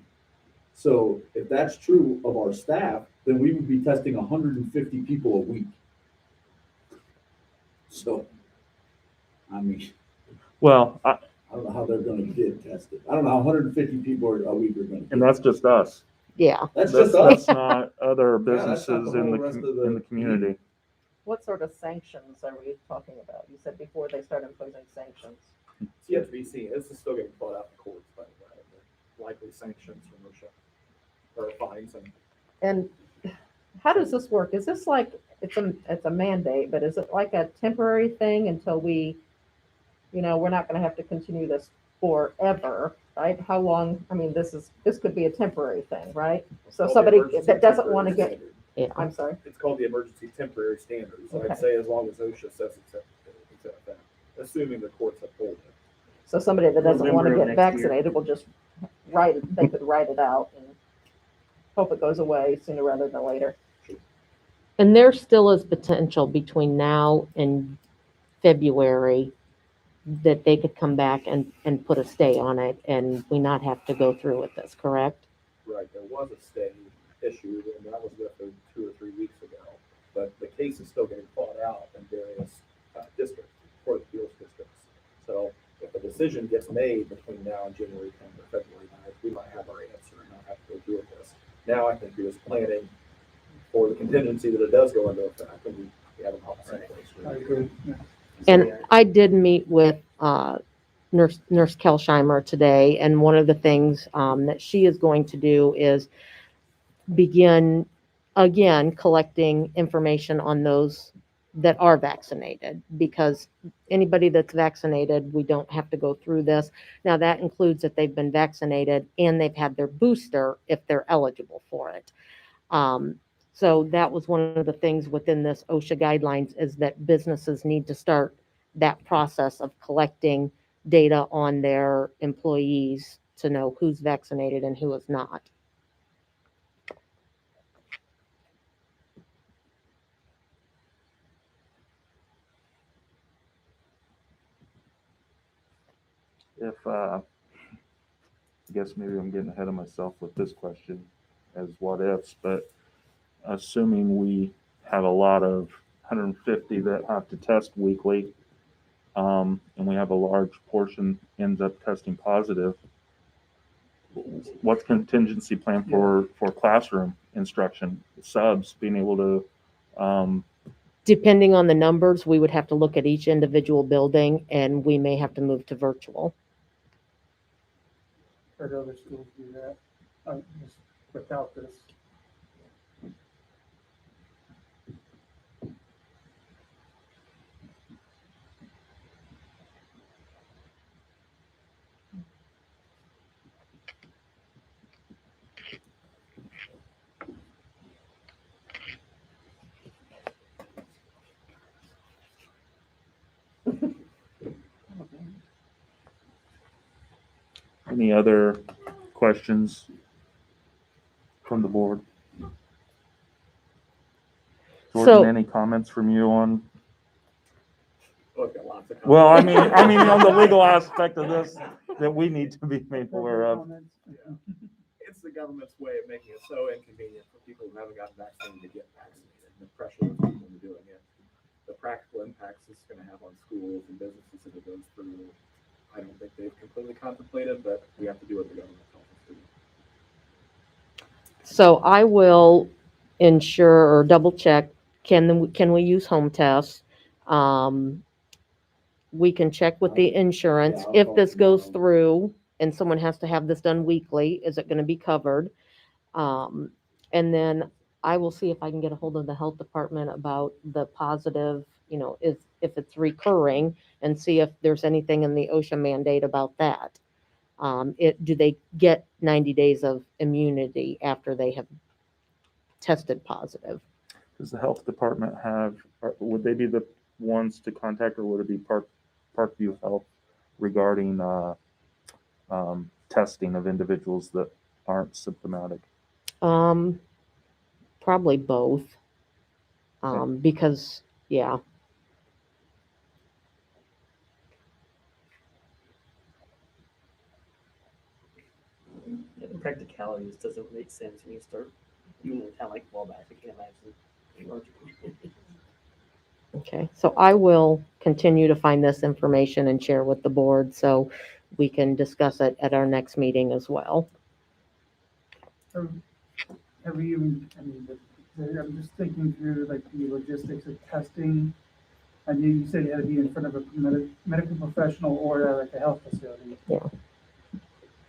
So if that's true of our staff, then we would be testing 150 people a week. So, I mean, Well, I don't know how they're gonna get tested. I don't know how 150 people a week are gonna. and that's just us. Yeah. That's That's, just us. that's not other Yeah, that's not businesses the in whole the, rest of in the the community. What sort of sanctions are we talking about? You said before they start imposing sanctions. It's yet to be seen. This is still getting fought out in courts, but likely sanctions from OSHA or fines and. And how does this work? Is this like, it's a mandate, but is it like a temporary thing until we, we're not gonna have to continue this forever, right? How long, I mean, this could be a temporary thing, right? So called the somebody emergency that doesn't wanna temporary get, standard. Yeah. I'm sorry, It's called the emergency temporary standard, so Okay. I'd say as long as OSHA says it's that, assuming the courts uphold it. so somebody that doesn't wanna November of get next year. vaccinated will just they could write it out and hope it goes away sooner rather than later. And there still is potential between now and February that they could come back and put a stay on it and we not have to go through with this, correct? Right, there was a stay issued, and that was lifted 2 or 3 weeks ago, but the case is still getting fought out in various districts, court of appeals districts. So if a decision gets made between now and January 10th or February 9th, we might have our answer and not have to go through with this. Now I think we're just planning for the contingency that it does go into effect, and we have a policy in place. I agree. And I did meet with Nurse Kelsheimer today, and one of the things that she is going to do is begin again collecting information on those that are vaccinated, because anybody that's vaccinated, we don't have to go through this. Now that includes that they've been vaccinated and they've had their booster if they're eligible for it. So that was one of the things within this OSHA guidelines, is that businesses need to start that process of collecting data on their employees to know who's vaccinated and who is not. If, I guess maybe I'm getting ahead of myself with this question as what ifs, but assuming we have a lot of 150 that have to test weekly, and we have a large portion ends up testing positive, what's contingency plan for classroom instruction, subs being able to, Depending on the numbers, we would have to look at each individual building and we may have to move to virtual. Heard other schools do that, just without this. any other questions from the board? Jordan, So- any comments from you on? I've got lots of comments. Well, I mean, on the legal aspect of this that we need to be made aware of. It's the government's way of making it so inconvenient for people who haven't gotten vaccinated to get vaccinated, and the pressure of people into doing it. The practical impacts this is going to have on schools and businesses if it goes through, I don't think they've completely contemplated, but we have to do what the government tells us to do. So I will ensure or double check, can we use home tests? We can check with the insurance. Yeah, I'll If this talk goes tomorrow. through and someone has to have this done weekly, is it going to be covered? And then I will see if I can get a hold of the health department about the positive, if it's recurring, and see if there's anything in the OSHA mandate about that. Do they get 90 days of immunity after they have tested positive? Does the health department would they be the ones to contact, or would it be Parkview Health regarding testing of individuals that aren't symptomatic? Probably both. Because, yeah. Yeah, the practicalities doesn't make sense when you start doing a town like Wabash. I can't imagine. Okay, so I will continue to find this information and share with the board so we can discuss it at our next meeting as well. Have we even, I mean, I'm just thinking through like the logistics of testing. I knew you said it had to be in front of a medical professional or like a health facility. Yeah.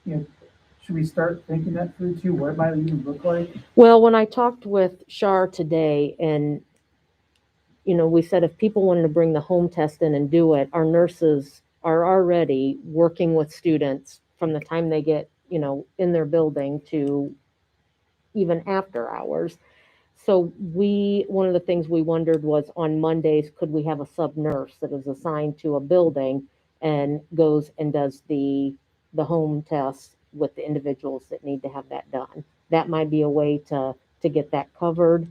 You know, should we start thinking that through too? What it might even look like? Well, when I talked with Shar today, and we said if people wanted to bring the home test in and do it, our nurses are already working with students from the time they get, in their building to even after hours. So one of the things we wondered was on Mondays, could we have a sub nurse that is assigned to a building and goes and does the home tests with the individuals that need to have that done? That might be a way to get that covered.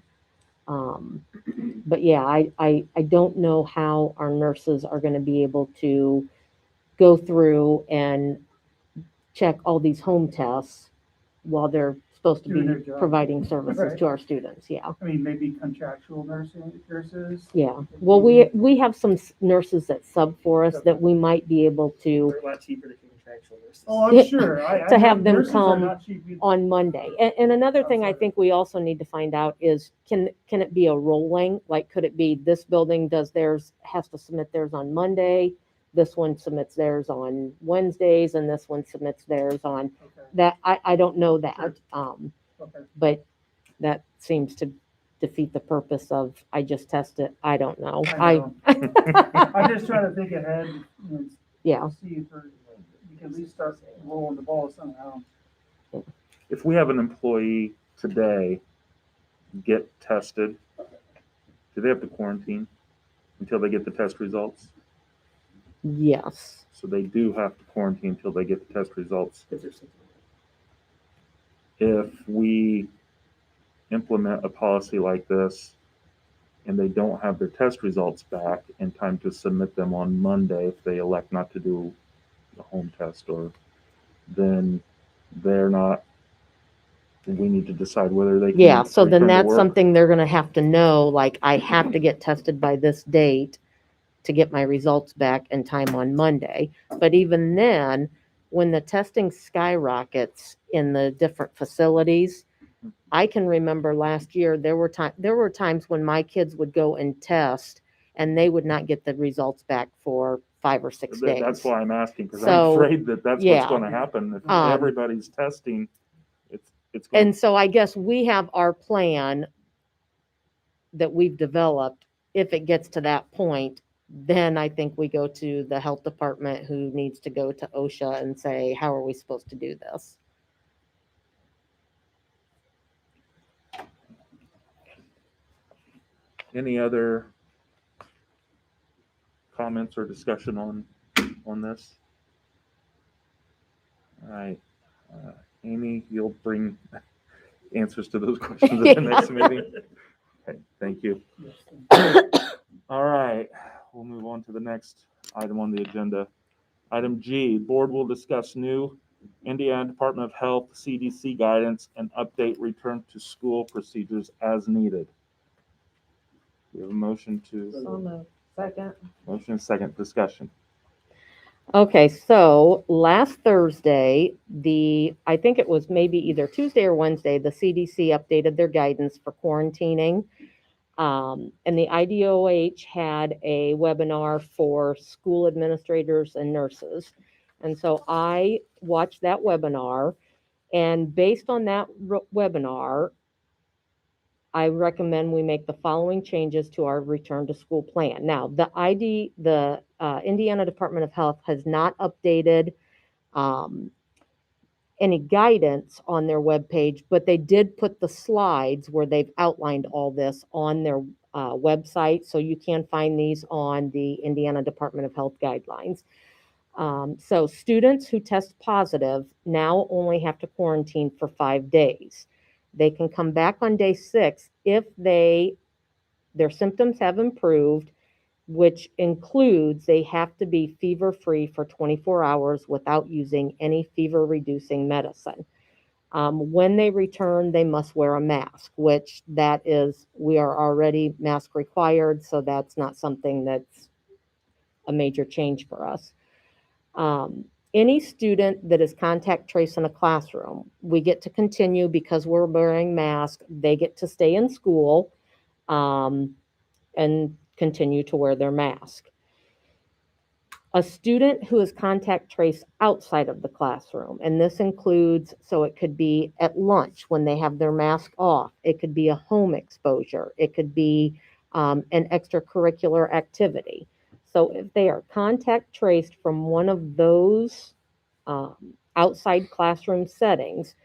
But yeah, I don't know how our nurses are going to be able to go through and check all these home tests while they're supposed to Doing be their job. providing services Right. to our students. Yeah. I mean, maybe contractual nurses. Yeah. Well, we have some nurses that sub for us that we might be able to They're a lot cheaper than contractual nurses. Oh, I'm sure. to have them nurses are come not cheap either. on Monday. And another thing I think we also need to find out is can it be a rolling? Like, could it be this building has to submit theirs on Monday, this one submits theirs on Wednesdays, and this one submits theirs on Okay. that. I don't know that. Sure. Okay. But that seems to defeat the purpose of I just tested. I don't know. I know. I'm just trying to think ahead. Yeah. See if we can at least start rolling the ball somehow. If we have an employee today get tested, do they have to quarantine until they get the test results? Yes. So they do have to quarantine until they get the test results. If we implement a policy like this and they don't have their test results back in time to submit them on Monday, if they elect not to do the home test, then we need to decide whether they can. Yeah, so then return to that's work. something they're gonna have to know, like, I have to get tested by this date to get my results back in time on Monday. But even then, when the testing skyrockets in the different facilities, I can remember last year, there were times when my kids would go and test and they would not get the results back for 5 or 6 days. That's why I'm asking, because I'm So, afraid that's what's yeah. going to happen. If Um, everybody's testing, it's going And so I guess we have our plan that we've developed. If it gets to that point, then I think we go to the health department who needs to go to OSHA and say, how are we supposed to do this? Any other comments or discussion on this? All right. Amy, you'll bring answers to those questions at the next meeting. Okay, thank you. All right, we'll move on to the next item on the agenda. Item G, board will discuss new Indiana Department of Health CDC guidance and update return to school procedures as needed. We have a motion to. So moved. Second. Motion and second discussion. Okay, so last Thursday, I think it was maybe either Tuesday or Wednesday, the CDC updated their guidance for quarantining. And the IDOH had a webinar for school administrators and nurses. And so I watched that webinar, and based on that webinar, I recommend we make the following changes to our return to school plan. Now, the Indiana Department of Health has not updated any guidance on their webpage, but they did put the slides where they've outlined all this on their website. So you can find these on the Indiana Department of Health guidelines. So students who test positive now only have to quarantine for 5 days. They can come back on day 6 if their symptoms have improved, which includes they have to be fever-free for 24 hours without using any fever-reducing medicine. When they return, they must wear a mask, which we are already mask required, so that's not something that's a major change for us. Any student that is contact trace in a classroom, we get to continue because we're wearing masks. They get to stay in school and continue to wear their mask. A student who is contact traced outside of the classroom, and this includes, so it could be at lunch when they have their mask off, it could be a home exposure, it could be an extracurricular activity. So if they are contact traced from one of those outside classroom settings,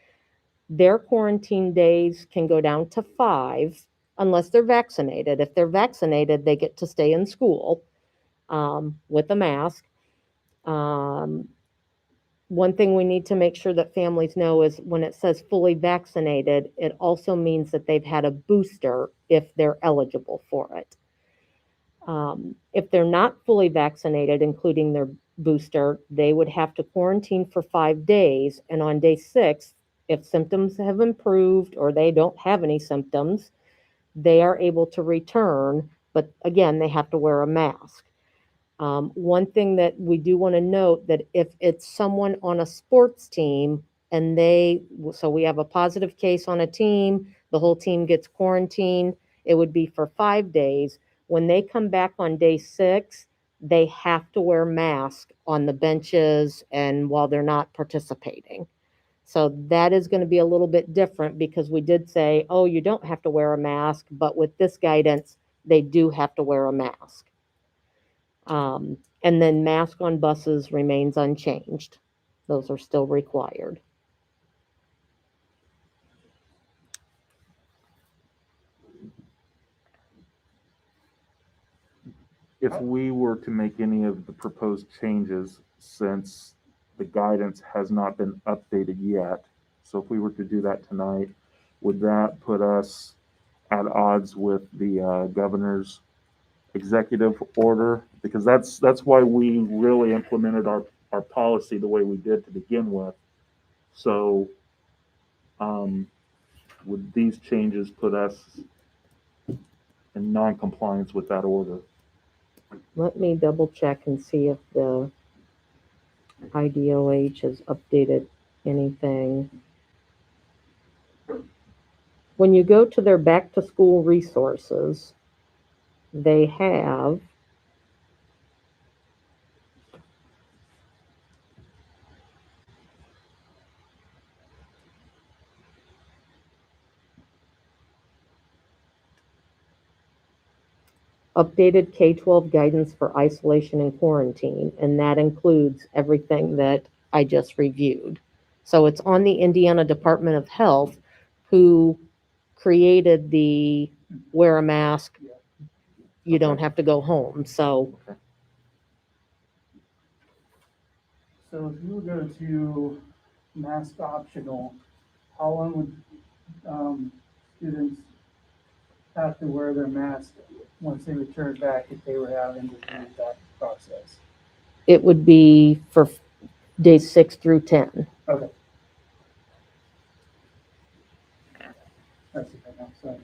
their quarantine days can go down to 5 unless they're vaccinated. If they're vaccinated, they get to stay in school with a mask. One thing we need to make sure that families know is when it says fully vaccinated, it also means that they've had a booster if they're eligible for it. If they're not fully vaccinated, including their booster, they would have to quarantine for 5 days. And on day 6, if symptoms have improved or they don't have any symptoms, they are able to return. But again, they have to wear a mask. One thing that we do want to note that if it's someone on a sports team and so we have a positive case on a team, the whole team gets quarantined, it would be for 5 days. When they come back on day 6, they have to wear masks on the benches and while they're not participating. So that is going to be a little bit different because we did say, oh, you don't have to wear a mask, but with this guidance, they do have to wear a mask. And then mask on buses remains unchanged. Those are still required. If we were to make any of the proposed changes, since the guidance has not been updated yet, so if we were to do that tonight, would that put us at odds with the governor's executive order? Because that's why we really implemented our policy the way we did to begin with. So would these changes put us in non-compliance with that order? Let me double check and see if the IDOH has updated anything. When you go to their back to school resources, they have updated K-12 guidance for isolation and quarantine, and that includes everything that I just reviewed. So it's on the Indiana Department of Health, who created the wear a mask, you don't have to go home. So So if you were going to mask optional, how long would students have to wear their mask once they return back if they were having to do that process? it would be for days 6 through 10. Okay. That's it, I know, sorry.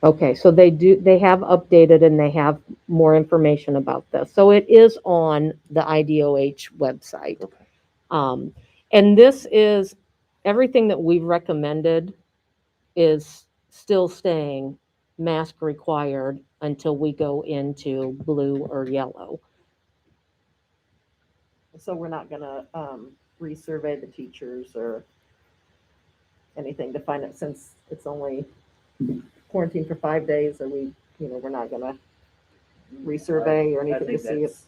Okay, so they have updated and they have more information about this. So it is on the IDOH website. Okay. And this is, everything that we've recommended is still staying mask required until we go into blue or yellow. So we're not gonna resurvey the teachers or anything to find it, since it's only quarantine for 5 days, or we're not gonna resurvey or I anything to think see if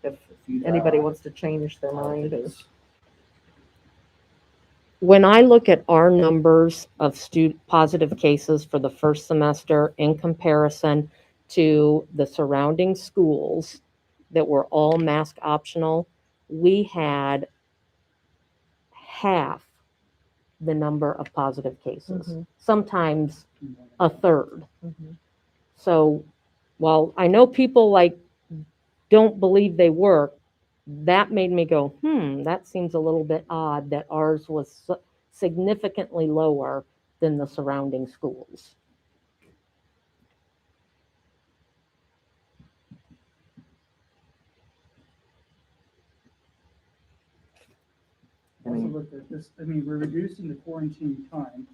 that's anybody wants to change their mind. Or When I look at our numbers of positive cases for the first semester in comparison to the surrounding schools that were all mask optional, we had half the number of positive cases, sometimes a third. So while I know people don't believe they work, that made me go, that seems a little bit odd that ours was significantly lower than the surrounding schools. Also looked at this, I mean, we're reducing the quarantine time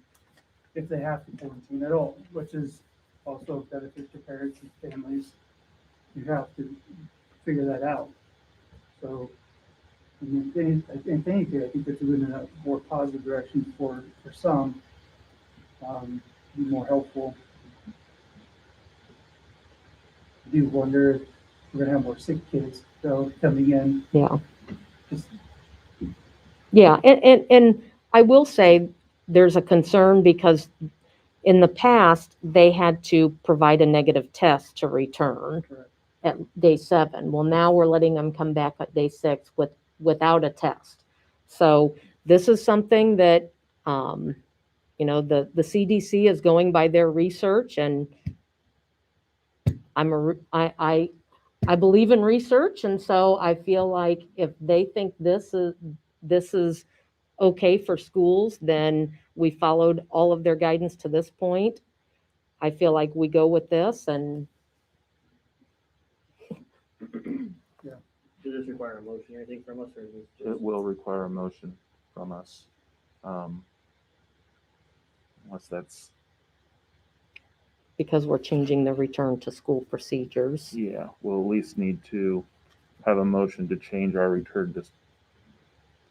if they have to quarantine at all, which is also a benefit to parents and families. You have to figure that out. So, I mean, if anything, I think it's moving in a more positive direction for some, be more helpful. I do wonder if we're gonna have more sick kids though coming in. Yeah. Just Yeah, and I will say there's a concern because in the past, they had to provide a negative test to return correct. at day 7. Well, now we're letting them come back at day 6 without a test. So this is something that, the CDC is going by their research, and I believe in research, and so I feel like if they think this is okay for schools, then we followed all of their guidance to this point. I feel like we go with this, and Does this require a motion or anything from us, or is this It just? will require a motion from us. Unless that's, because we're changing the return to school procedures. yeah, we'll at least need to have a motion to change our return to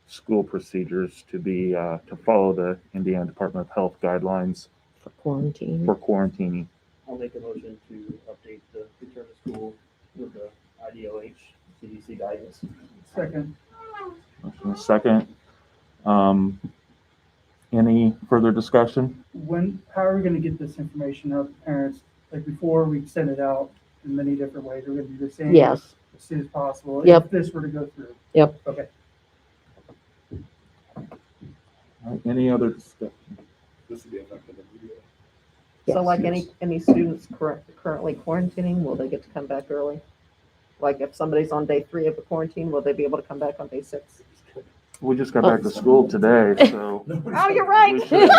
school procedures to be, to follow the Indiana Department of Health guidelines For quarantine. for quarantining. I'll make a motion to update the return to school with the IDOH CDC guidance. Second, Motion is second. Any further discussion? how are we gonna get this information out to parents? Like before, we send it out in many different ways. We're gonna do the same Yes. as soon as possible. Yep. If this were to go through. Yep. Okay. All right, any other discussion? This would be effective immediately. Yes. So like any students currently quarantining, will they get to come back early? Like if somebody's on day 3 of the quarantine, will they be able to come back on day 6? We just got back to school today, so Oh, you're right. we should-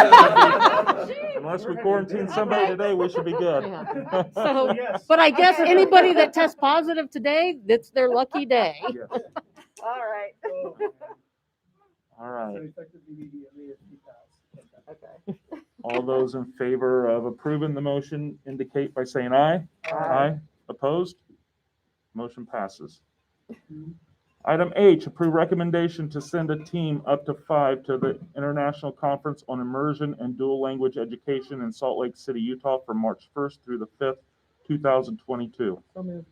unless we quarantine somebody today, we should be good. Yeah. So, Yes. but I guess anybody that tests positive today, that's their lucky day. Yes. All right. Oh, All so right. effective immediately if we pass. Okay. All those in favor of approving the motion indicate by saying aye. Aye. Opposed? Motion passes. Item H, approve recommendation to send a team up to 5 to the International Conference on Immersion and Dual Language Education in Salt Lake City, Utah from March 1st through the 5th, 2022. So moved.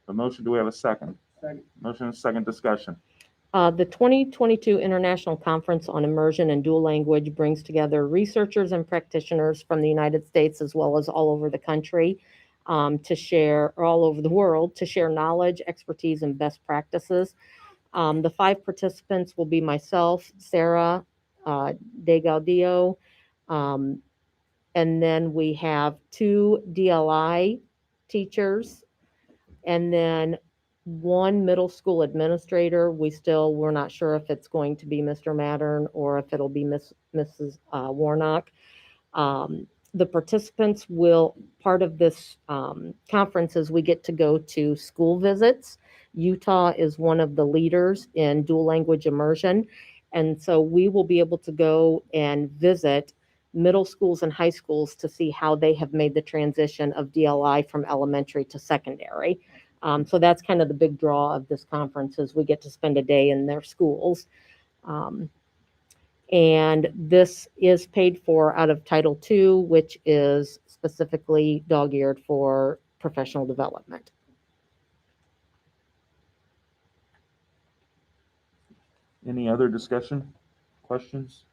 The motion, do we have a second? Second. Motion and second discussion. The 2022 International Conference on Immersion and Dual Language brings together researchers and practitioners from the United States as well as all over the country to share, or all over the world, to share knowledge, expertise, and best practices. The 5 participants will be myself, Sarah DeGaudio, and then we have 2 DLI teachers, and then 1 middle school administrator. We're not sure if it's going to be Mr. Mattern or if it'll be Mrs. Warnock. The participants part of this conference is we get to go to school visits. Utah is one of the leaders in dual language immersion. And so we will be able to go and visit middle schools and high schools to see how they have made the transition of DLI from elementary to secondary. So that's kind of the big draw of this conference is we get to spend a day in their schools. And this is paid for out of Title II, which is specifically dog-eared for professional development. Any other discussion, questions?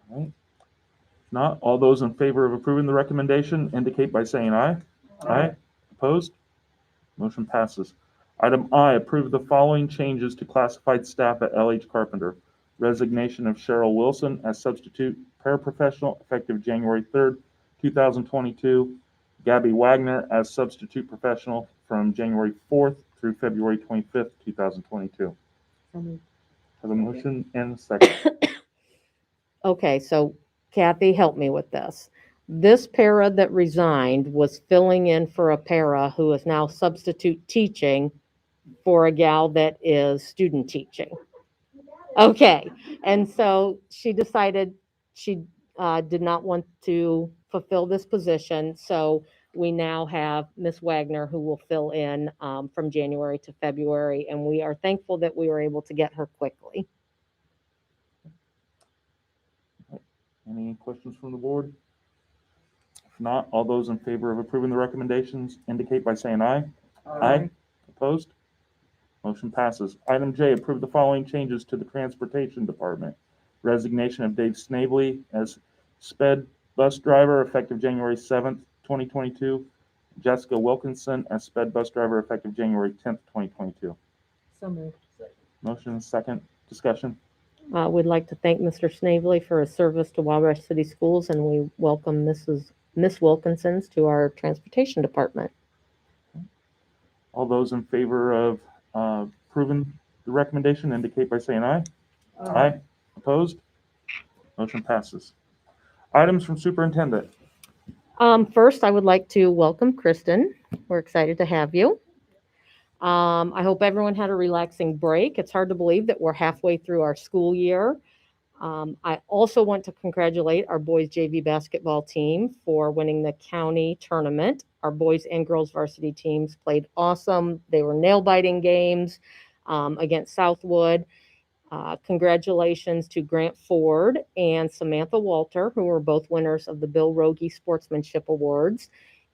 All right. If not, all those in favor of approving the recommendation indicate by saying aye. Aye. Opposed? Motion passes. Item I, approve the following changes to classified staff at LH Carpenter. Resignation of Cheryl Wilson as substitute paraprofessional effective January 3rd, 2022. Gabby Wagner as substitute professional from January 4th through February 25th, 2022. So moved. Have a motion and a second. Okay, so Kathy, help me with this. This para that resigned was filling in for a para who is now substitute teaching for a gal that is student teaching. Okay, and so she decided she did not want to fulfill this position, so we now have Miss Wagner who will fill in from January to February, and we are thankful that we were able to get her quickly. Any questions from the board? If not, all those in favor of approving the recommendations indicate by saying aye. Aye. Opposed? Motion passes. Item J, approve the following changes to the Transportation Department. Resignation of Dave Snavely as sped bus driver effective January 7th, 2022. Jessica Wilkinson as sped bus driver effective January 10th, 2022. So moved. Motion and second. Discussion. We'd like to thank Mr. Snavely for his service to Wabash City Schools, and we welcome Miss Wilkinson's to our Transportation Department. All those in favor of approving the recommendation indicate by saying aye. Aye. Opposed? Motion passes. Items from superintendent. First, I would like to welcome Kristen. We're excited to have you. I hope everyone had a relaxing break. It's hard to believe that we're halfway through our school year. I also want to congratulate our boys JV basketball team for winning the county tournament. Our boys and girls varsity teams played awesome. They were nail-biting games against Southwood. Congratulations to Grant Ford and Samantha Walter, who were both winners of the Bill Rogie Sportsmanship Awards.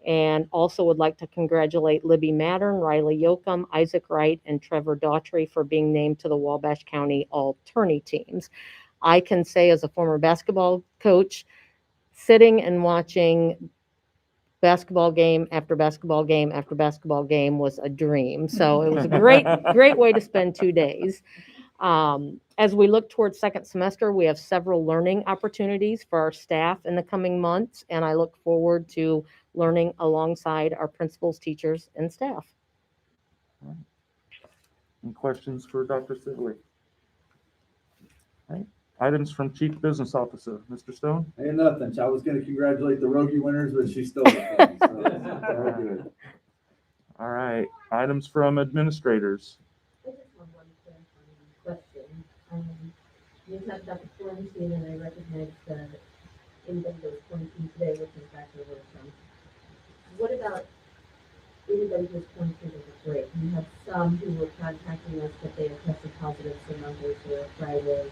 And also would like to congratulate Libby Mattern, Riley Yoakum, Isaac Wright, and Trevor Daughtry for being named to the Wabash County All-Tourney teams. I can say as a former basketball coach, sitting and watching basketball game after basketball game after basketball game was a dream. So it was a great way to spend 2 days. As we look towards second semester, we have several learning opportunities for our staff in the coming months, and I look forward to learning alongside our principals, teachers, and staff. Any questions for Dr. Sibley? Right. Items from Chief Business Officer, Mr. Stone. Ain't nothing. I was gonna congratulate the Rogie winners, but she's still with me, so very good. All right. Items from administrators. I just have one clarifying question. You talked about the quarantine, and I recognize that anybody that was quarantined today, which in fact there were some. What about anybody who's quarantined as a break? We have some who were contacting us that they had tested positive, so Monday or Friday.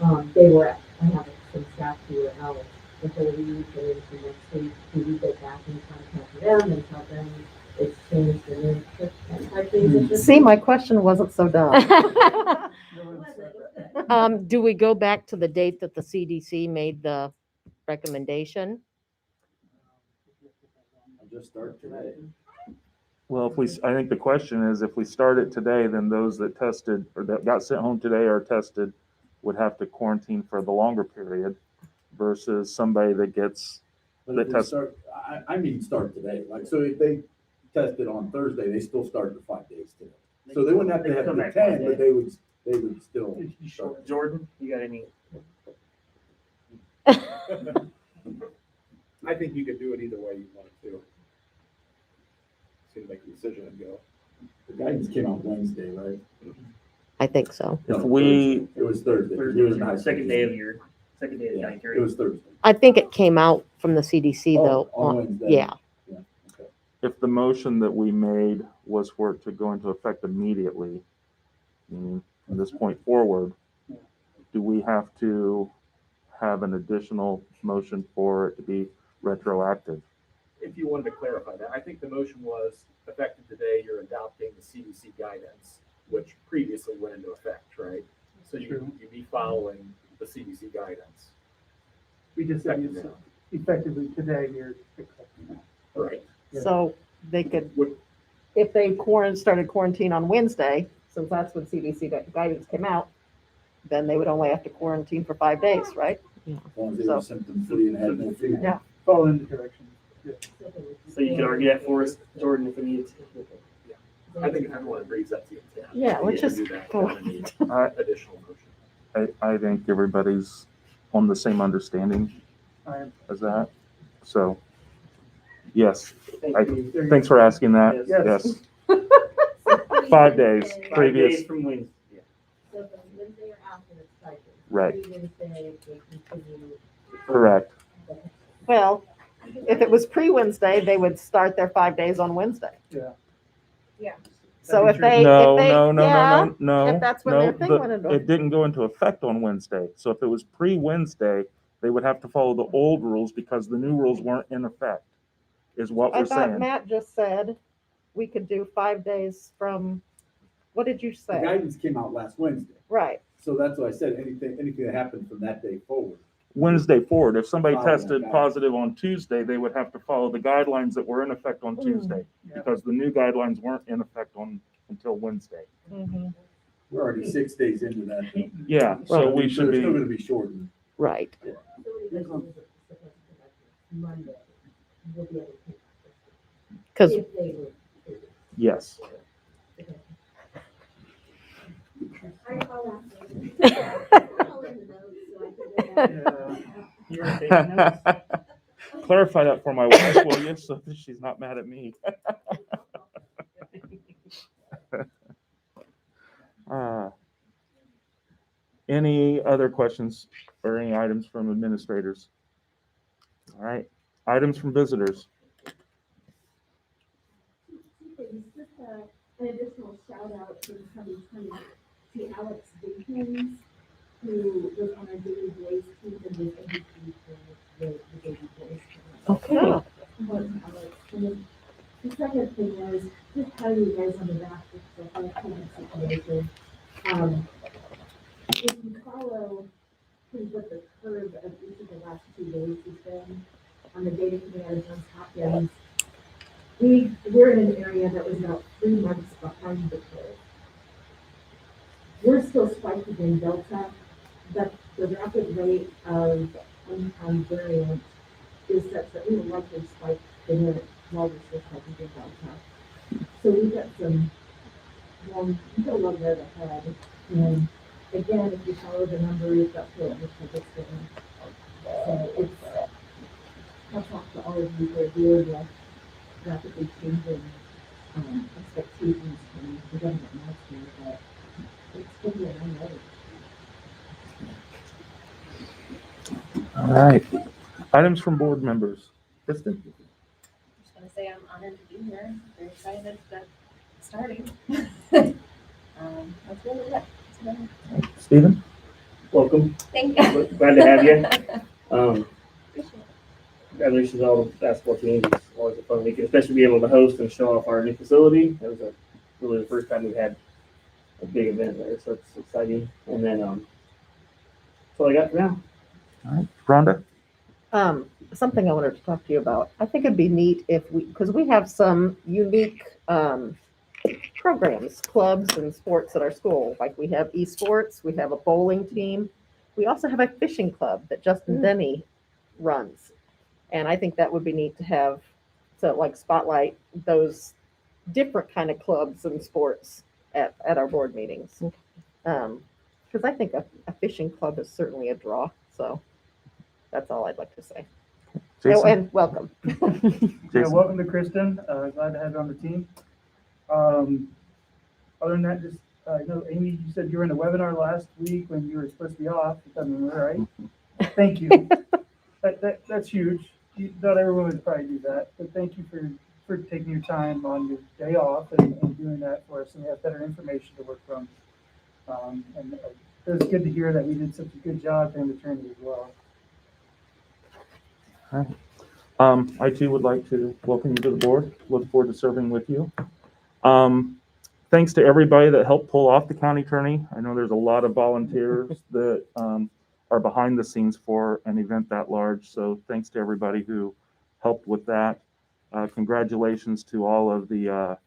I have some staff who were out the whole week and into next week. Do we go back and contact them and tell them it's changed and then See, my question wasn't so dumb. Do we go back to the date that the CDC made the recommendation? I just started today. Well, I think the question is if we start it today, then those that tested or that got sent home today or tested would have to quarantine for the longer period versus somebody that gets But the if we test. start, I mean, start today. Like, so if they tested on Thursday, they still start the 5 days today. So they wouldn't have to have the 10, but they would still. start. Jordan, you got any? I think you could do it either way you wanted to. So you make a decision and go. The guidance came out Wednesday, right? I think so. If No, we, It was Thursday. Thursday It was was your not second day of your time It period. was Thursday. I think it came out from the CDC though. On Wednesday. Yeah. Okay. if the motion that we made was for it to go into effect immediately, meaning from this point forward, do we have to have an additional motion for it to be retroactive? If you wanted to clarify that, I think the motion was effective today, you're adopting the CDC guidance, which previously went into effect, right? So you'd be following the CDC guidance. We just said it's effectively today, you're accepting that. Right. So they could, Would- if they started quarantine on Wednesday, since that's when CDC guidance came out, then they would only have to quarantine for 5 days, right? As long as they were symptom free and had no fever. Yeah. Follow in the direction. Yeah. So you could argue that for us, Jordan, if we needed to. I think if everyone agrees that's the intent. Yeah, let's we just do that go. without any I, additional motion. I think everybody's on the same understanding as that. So, yes, thanks for asking that. Yes. Yes. 5 days 5 previous. days from Wednesday. So from Wednesday or after it's cycle. Right. Wednesday, they continue. Correct. Well, if it was pre-Wednesday, they would start their 5 days on Wednesday. Yeah. Yeah. So That'd if be they, No, if they, no, no, yeah, no, no, no. if that's when no, their thing the- went into. It didn't go into effect on Wednesday. So if it was pre-Wednesday, they would have to follow the old rules because the new rules weren't in effect, is what I we're thought saying. Matt just said we could do 5 days from, what did you The say? guidance came out last Wednesday, Right. so that's why I said anything that happened from that day forward. Wednesday forward, if somebody Follow that tested guidance. positive on Tuesday, they would have to follow the guidelines that were in effect on Tuesday Yeah. because the new guidelines weren't in effect until Wednesday. Mhm. We're already 6 days into that. Yeah, so Right. we should They're still be, gonna be shortened. Right. So what he mentioned is it's supposed to come back Monday. We'll be able to take that. Because If they were. yes. I'll in the notes so I can go back. Yeah. You are taking notes? Clarify that for my wife, will you, so that she's not mad at me. Any other questions or any items from administrators? All right, items from visitors. Just an additional shout out to 2020 to Alex Dinkins, who was on our Daily Voice team and was MVP for the Daily Voice. Okay. Alex. And then the second thing was just how you guys on the back of the whole COVID situation. If you follow kind of what the curve of each of the last 2 days has been on the data coming out of Johns Hopkins, we're in an area that was about 3 months behind the curve. We're still spiking in Delta, but the rapid rate of Omicron variant is such that we will likely spike in it while we're still spiking in Delta. So we've got we've got a long road ahead. And again, if you follow the numbers, that's what the public's doing. So it's, I'll talk to all of you who are dealing with rapidly changing expectations from the government announcement, but it's going to be an unknown. All right, items from board members. Kristen? Just want to say I'm honored to be here. Very excited that it's starting. That's really it. Stephen? Welcome. Thank you. Glad to have you. Appreciate it. Congratulations to all the basketball teams. It's always a fun weekend, especially being able to host and show off our new facility. That was really the first time we've had a big event there, so it's exciting. And then that's all I got for now. All right, Rhonda? Something I wanted to talk to you about. I think it'd be neat if because we have some unique programs, clubs and sports at our school. Like we have esports, we have a bowling team. We also have a fishing club that Justin Denny runs. And I think that would be neat to have, to like spotlight those different kind of clubs and sports at our board meetings. Because I think a fishing club is certainly a draw. So that's all I'd like to say. Jason? Oh, and welcome. Yeah, welcome to Kristen. Glad to have you on the team. Other than that, just, I know, Amy, you said you were in a webinar last week when you were supposed to be off. If I remember right. Thank you. That's huge. Not everyone would probably do that, but thank you for taking your time on your day off and doing that for us, and we have better information to work from. And it was good to hear that we did such a good job in maternity as well. All right. I too would like to welcome you to the board. Look forward to serving with you. Thanks to everybody that helped pull off the county attorney. I know there's a lot of volunteers that are behind the scenes for an event that large. So thanks to everybody who helped with that. Congratulations to all of the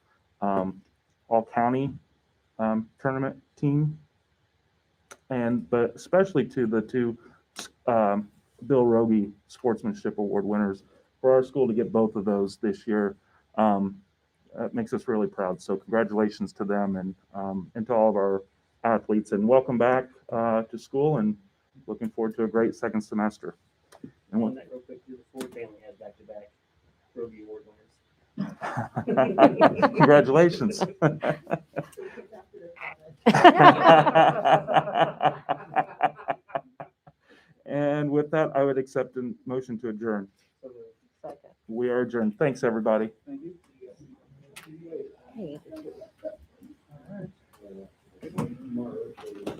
all county tournament team, but especially to the two Bill Rogie Sportsmanship Award winners for our school to get both of those this year. that makes us really proud. So congratulations to them and to all of our athletes, and welcome back to school, and looking forward to a great second semester. And On that real quick, the Ford family has back-to-back Rogie Award winners. Congratulations. And with that, I would accept a motion to adjourn. Second. We are adjourned. Thanks, everybody. Thank you. Hey. All right.